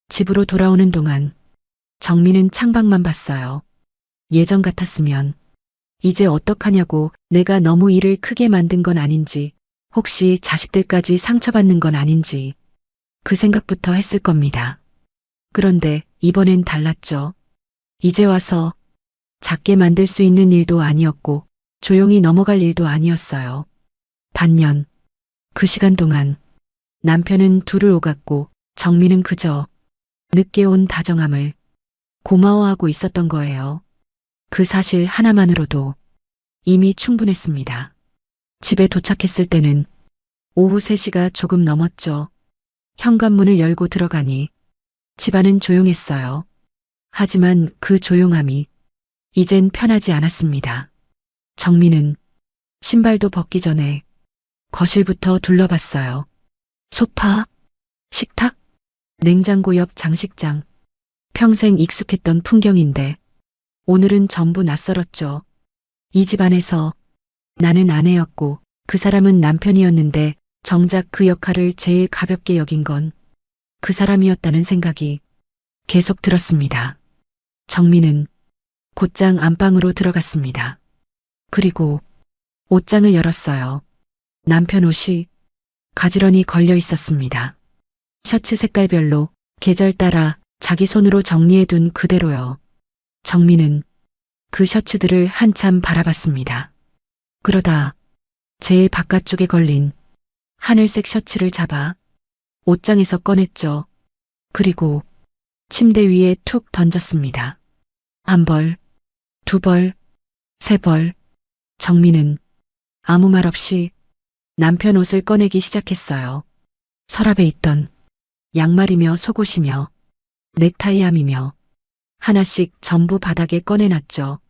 집으로 돌아오는 동안 정미는 창밖만 봤어요. 예전 같았으면 이제 어떡하냐고 내가 너무 일을 크게 만든 건 아닌지 혹시 자식들까지 상처받는 건 아닌지 그 생각부터 했을 겁니다. 그런데 이번엔 달랐죠. 이제 와서 작게 만들 수 있는 일도 아니었고 조용히 넘어갈 일도 아니었어요. 반년, 그 시간 동안 남편은 둘을 오갔고 정미는 그저 늦게 온 다정함을 고마워하고 있었던 거예요. 그 사실 하나만으로도 이미 충분했습니다. 집에 도착했을 때는 오후 3시가 조금 넘었죠. 현관문을 열고 들어가니 집안은 조용했어요. 하지만 그 조용함이 이젠 편하지 않았습니다. 정미는 신발도 벗기 전에 거실부터 둘러봤어요. 소파, 식탁, 냉장고 옆 장식장. 평생 익숙했던 풍경인데 오늘은 전부 낯설었죠. 이 집안에서 나는 아내였고 그 사람은 남편이었는데 정작 그 역할을 제일 가볍게 여긴 건 그 사람이었다는 생각이 계속 들었습니다. 정미는 곧장 안방으로 들어갔습니다. 그리고 옷장을 열었어요. 남편 옷이 가지런히 걸려 있었습니다. 셔츠 색깔별로 계절 따라 자기 손으로 정리해둔 그대로요. 정미는 그 셔츠들을 한참 바라봤습니다. 그러다 제일 바깥쪽에 걸린 하늘색 셔츠를 잡아 옷장에서 꺼냈죠. 그리고 침대 위에 툭 던졌습니다. 한 벌, 두 벌, 세 벌. 정민은 아무 말 없이 남편 옷을 꺼내기 시작했어요. 서랍에 있던 양말이며 속옷이며 넥타이함이며 하나씩 전부 바닥에 꺼내놨죠.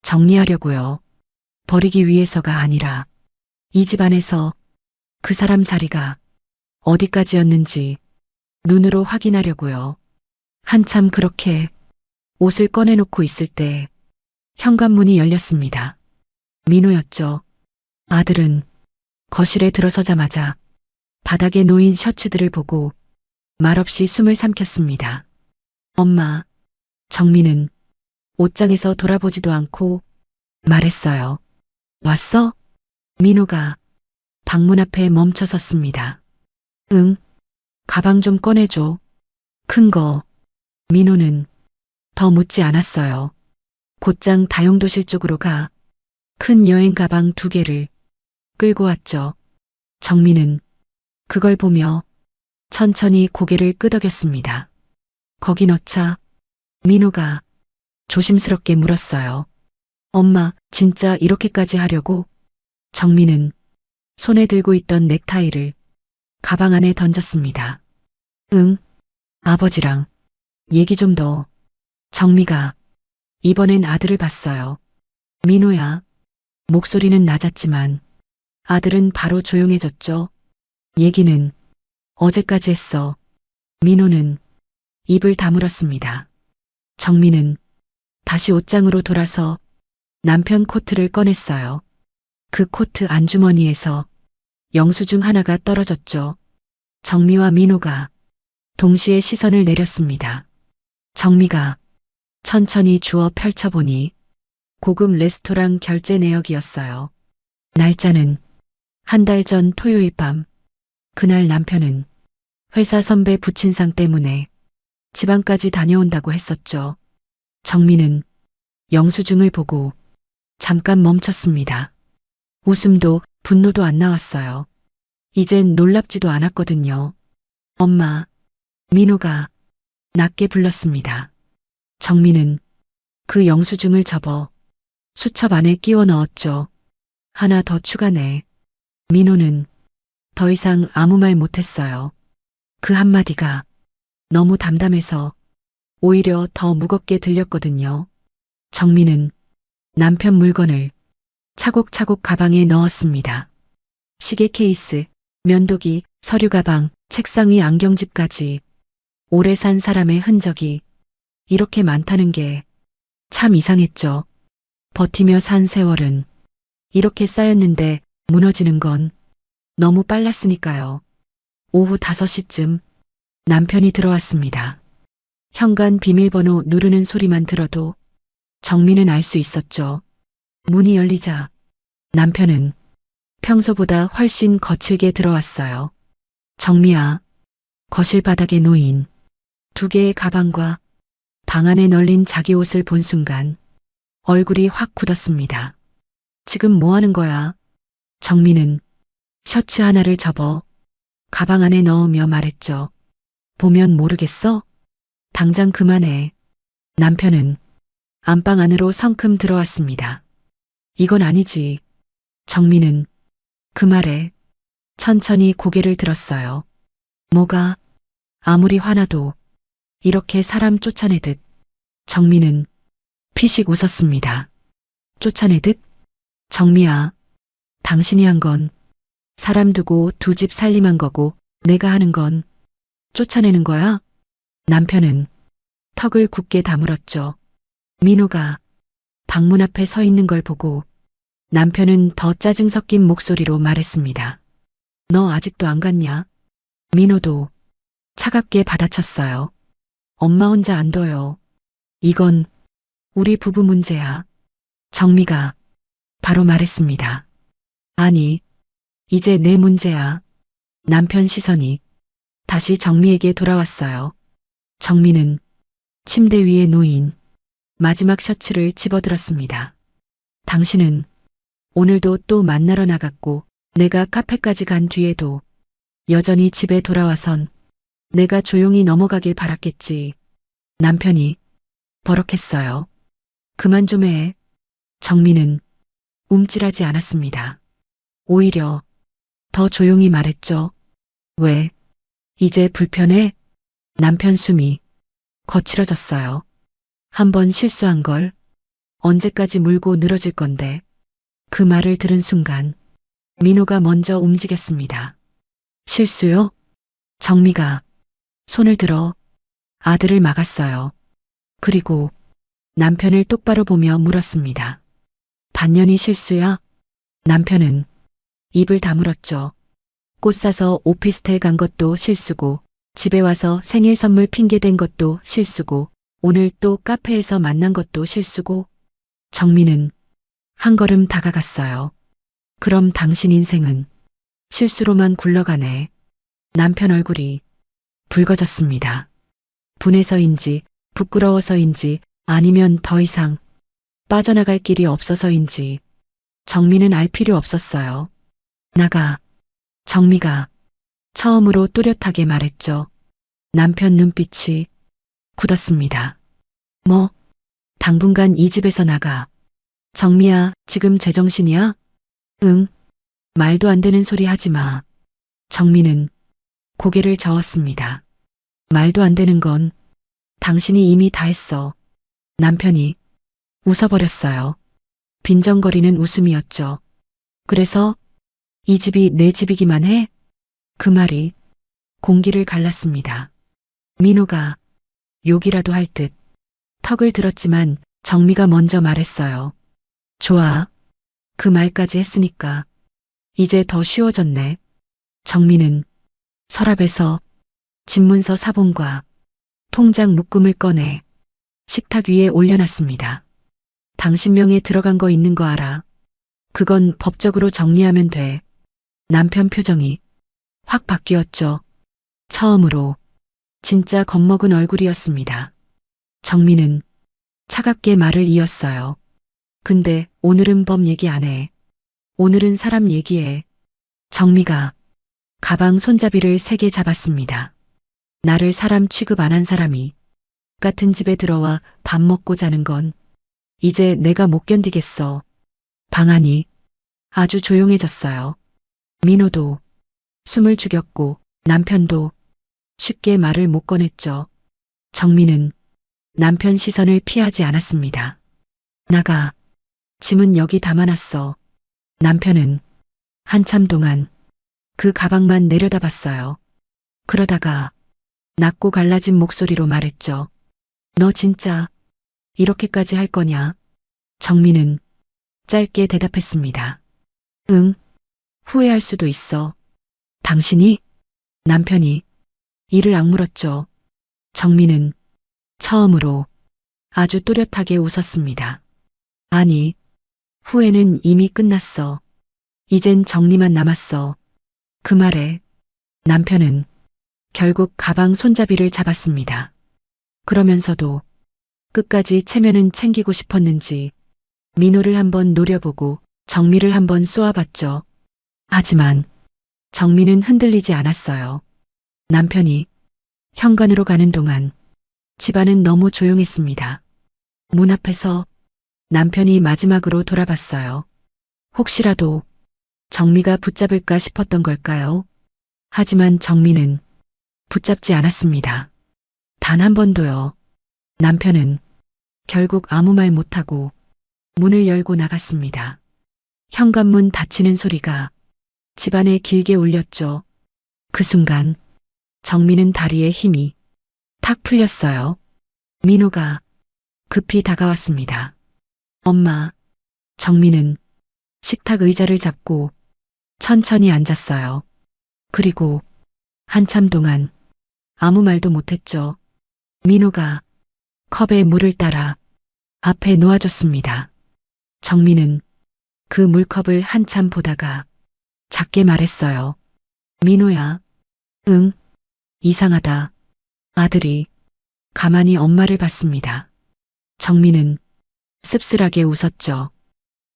정리하려고요. 버리기 위해서가 아니라 이 집 안에서 그 사람 자리가 어디까지였는지 눈으로 확인하려고요. 한참 그렇게 옷을 꺼내놓고 있을 때 현관문이 열렸습니다. 민호였죠. 아들은 거실에 들어서자마자 바닥에 놓인 셔츠들을 보고 말없이 숨을 삼켰습니다. 엄마, 정민은 옷장에서 돌아보지도 않고 말했어요. 왔어? 민호가 방문 앞에 멈춰 섰습니다. 응, 가방 좀 꺼내줘. 큰 거. 민호는 더 묻지 않았어요. 곧장 다용도실 쪽으로 가 큰 여행 가방 2개를 끌고 왔죠. 정민은 그걸 보며 천천히 고개를 끄덕였습니다. 거기 넣자. 민호가 조심스럽게 물었어요. 엄마, 진짜 이렇게까지 하려고? 정민은 손에 들고 있던 넥타이를 가방 안에 던졌습니다. 응, 아버지랑 얘기 좀 더. 정미가 이번엔 아들을 봤어요. 민호야. 목소리는 낮았지만 아들은 바로 조용해졌죠. 얘기는 어제까지 했어. 민호는 입을 다물었습니다. 정민은 다시 옷장으로 돌아서 남편 코트를 꺼냈어요. 그 코트 안주머니에서 영수증 하나가 떨어졌죠. 정미와 민호가 동시에 시선을 내렸습니다. 정미가 천천히 주워 펼쳐보니 고급 레스토랑 결제 내역이었어요. 날짜는 한 달 전 토요일 밤. 그날 남편은 회사 선배 부친상 때문에 지방까지 다녀온다고 했었죠. 정민은 영수증을 보고 잠깐 멈췄습니다. 웃음도 분노도 안 나왔어요. 이젠 놀랍지도 않았거든요. 엄마, 민호가 낮게 불렀습니다. 정민은 그 영수증을 접어 수첩 안에 끼워 넣었죠. 하나 더 추가네. 민호는 더 이상 아무 말 못했어요. 그 한마디가 너무 담담해서 오히려 더 무겁게 들렸거든요. 정민은 남편 물건을 차곡차곡 가방에 넣었습니다. 시계 케이스, 면도기, 서류 가방, 책상 위 안경집까지 오래 산 사람의 흔적이 이렇게 많다는 게 참 이상했죠. 버티며 산 세월은 이렇게 쌓였는데 무너지는 건 너무 빨랐으니까요. 오후 5시쯤 남편이 들어왔습니다. 현관 비밀번호 누르는 소리만 들어도 정민은 알 수 있었죠. 문이 열리자 남편은 평소보다 훨씬 거칠게 들어왔어요. 정미야, 거실 바닥에 놓인 2개의 가방과 방 안에 널린 자기 옷을 본 순간 얼굴이 확 굳었습니다. 지금 뭐 하는 거야? 정민은 셔츠 하나를 접어 가방 안에 넣으며 말했죠. 보면 모르겠어? 당장 그만해. 남편은 안방 안으로 성큼 들어왔습니다. 이건 아니지. 정민은 그 말에 천천히 고개를 들었어요. 뭐가? 아무리 화나도 이렇게 사람 쫓아내듯. 정민은 피식 웃었습니다. 쫓아내듯? 정미야, 당신이 한 건 사람 두고 2집 살림한 거고 내가 하는 건 쫓아내는 거야? 남편은 턱을 굳게 다물었죠. 민호가 방문 앞에 서 있는 걸 보고 남편은 더 짜증 섞인 목소리로 말했습니다. 너 아직도 안 갔냐? 민호도 차갑게 받아쳤어요. 엄마 혼자 안 둬요. 이건 우리 부부 문제야. 정미가 바로 말했습니다. 아니, 이제 내 문제야. 남편 시선이 다시 정미에게 돌아왔어요. 정미는 침대 위에 놓인 마지막 셔츠를 집어들었습니다. 당신은 오늘도 또 만나러 나갔고 내가 카페까지 간 뒤에도 여전히 집에 돌아와선 내가 조용히 넘어가길 바랐겠지. 남편이 버럭했어요. 그만 좀 해. 정민은 움찔하지 않았습니다. 오히려 더 조용히 말했죠. 왜? 이제 불편해? 남편 숨이 거칠어졌어요. 한 번 실수한 걸 언제까지 물고 늘어질 건데. 그 말을 들은 순간 민호가 먼저 움직였습니다. 실수요? 정미가 손을 들어 아들을 막았어요. 그리고 남편을 똑바로 보며 물었습니다. 반년이 실수야? 남편은 입을 다물었죠. 꽃 사서 오피스텔 간 것도 실수고, 집에 와서 생일 선물 핑계 댄 것도 실수고, 오늘 또 카페에서 만난 것도 실수고. 정민은 한 걸음 다가갔어요. 그럼 당신 인생은 실수로만 굴러가네. 남편 얼굴이 붉어졌습니다. 분해서인지 부끄러워서인지 아니면 더 이상 빠져나갈 길이 없어서인지 정미는 알 필요 없었어요. 나가. 정미가 처음으로 또렷하게 말했죠. 남편 눈빛이 굳었습니다. 뭐? 당분간 이 집에서 나가. 정미야, 지금 제정신이야? 응. 말도 안 되는 소리 하지 마. 정미는 고개를 저었습니다. 말도 안 되는 건 당신이 이미 다 했어. 남편이 웃어버렸어요. 빈정거리는 웃음이었죠. 그래서 이 집이 내 집이기만 해? 그 말이 공기를 갈랐습니다. 민호가 욕이라도 할 듯 턱을 들었지만 정미가 먼저 말했어요. 좋아. 그 말까지 했으니까 이제 더 쉬워졌네. 정미는 서랍에서 집문서 사본과 통장 묶음을 꺼내 식탁 위에 올려놨습니다. 당신 명에 들어간 거 있는 거 알아. 그건 법적으로 정리하면 돼. 남편 표정이 확 바뀌었죠. 처음으로 진짜 겁먹은 얼굴이었습니다. 정민은 차갑게 말을 이었어요. 근데 오늘은 법 얘기 안 해. 오늘은 사람 얘기해. 정미가 가방 손잡이를 3개 잡았습니다. 나를 사람 취급 안 한 사람이 같은 집에 들어와 밥 먹고 자는 건 이제 내가 못 견디겠어. 방 안이 아주 조용해졌어요. 민호도 숨을 죽였고 남편도 쉽게 말을 못 꺼냈죠. 정민은 남편 시선을 피하지 않았습니다. 나가. 짐은 여기 담아놨어. 남편은 한참 동안 그 가방만 내려다봤어요. 그러다가 낮고 갈라진 목소리로 말했죠. 너 진짜 이렇게까지 할 거냐? 정민은 짧게 대답했습니다. 응. 후회할 수도 있어. 당신이? 남편이 이를 악물었죠. 정민은 처음으로 아주 또렷하게 웃었습니다. 아니, 후회는 이미 끝났어. 이젠 정리만 남았어. 그 말에 남편은 결국 가방 손잡이를 잡았습니다. 그러면서도 끝까지 체면은 챙기고 싶었는지 민호를 한번 노려보고 정미를 한번 쏘아봤죠. 하지만 정미는 흔들리지 않았어요. 남편이 현관으로 가는 동안 집안은 너무 조용했습니다. 문 앞에서 남편이 마지막으로 돌아봤어요. 혹시라도 정미가 붙잡을까 싶었던 걸까요? 하지만 정미는 붙잡지 않았습니다. 단 한 번도요. 남편은 결국 아무 말 못하고 문을 열고 나갔습니다. 현관문 닫히는 소리가 집안에 길게 울렸죠. 그 순간 정미는 다리에 힘이 탁 풀렸어요. 민호가 급히 다가왔습니다. 엄마. 정미는 식탁 의자를 잡고 천천히 앉았어요. 그리고 한참 동안 아무 말도 못했죠. 민호가 컵에 물을 따라 앞에 놓아줬습니다. 정미는 그 물컵을 한참 보다가 작게 말했어요. 민호야. 응. 이상하다. 아들이 가만히 엄마를 봤습니다. 정미는 씁쓸하게 웃었죠.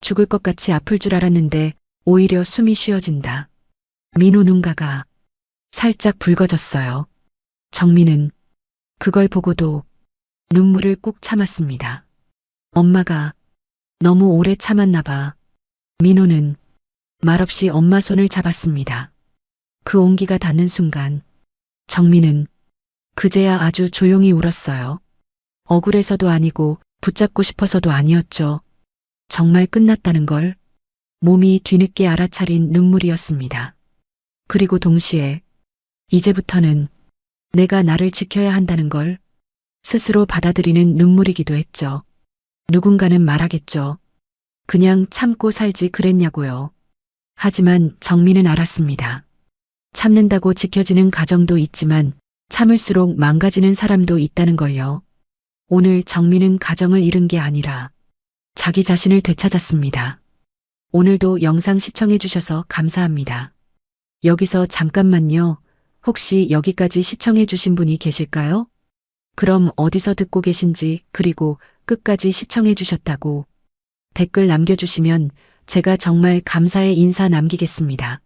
죽을 것 같이 아플 줄 알았는데 오히려 숨이 쉬어진다. 민호 눈가가 살짝 붉어졌어요. 정민은 그걸 보고도 눈물을 꾹 참았습니다. 엄마가 너무 오래 참았나 봐. 민호는 말없이 엄마 손을 잡았습니다. 그 온기가 닿는 순간 정민은 그제야 아주 조용히 울었어요. 억울해서도 아니고 붙잡고 싶어서도 아니었죠. 정말 끝났다는 걸 몸이 뒤늦게 알아차린 눈물이었습니다. 그리고 동시에 이제부터는 내가 나를 지켜야 한다는 걸 스스로 받아들이는 눈물이기도 했죠. 누군가는 말하겠죠. 그냥 참고 살지 그랬냐고요. 하지만 정민은 알았습니다. 참는다고 지켜지는 가정도 있지만 참을수록 망가지는 사람도 있다는 걸요. 오늘 정민은 가정을 잃은 게 아니라 자기 자신을 되찾았습니다. 오늘도 영상 시청해 주셔서 감사합니다. 여기서 잠깐만요. 혹시 여기까지 시청해 주신 분이 계실까요? 그럼 어디서 듣고 계신지 그리고 끝까지 시청해 주셨다고 댓글 남겨주시면 제가 정말 감사의 인사 남기겠습니다.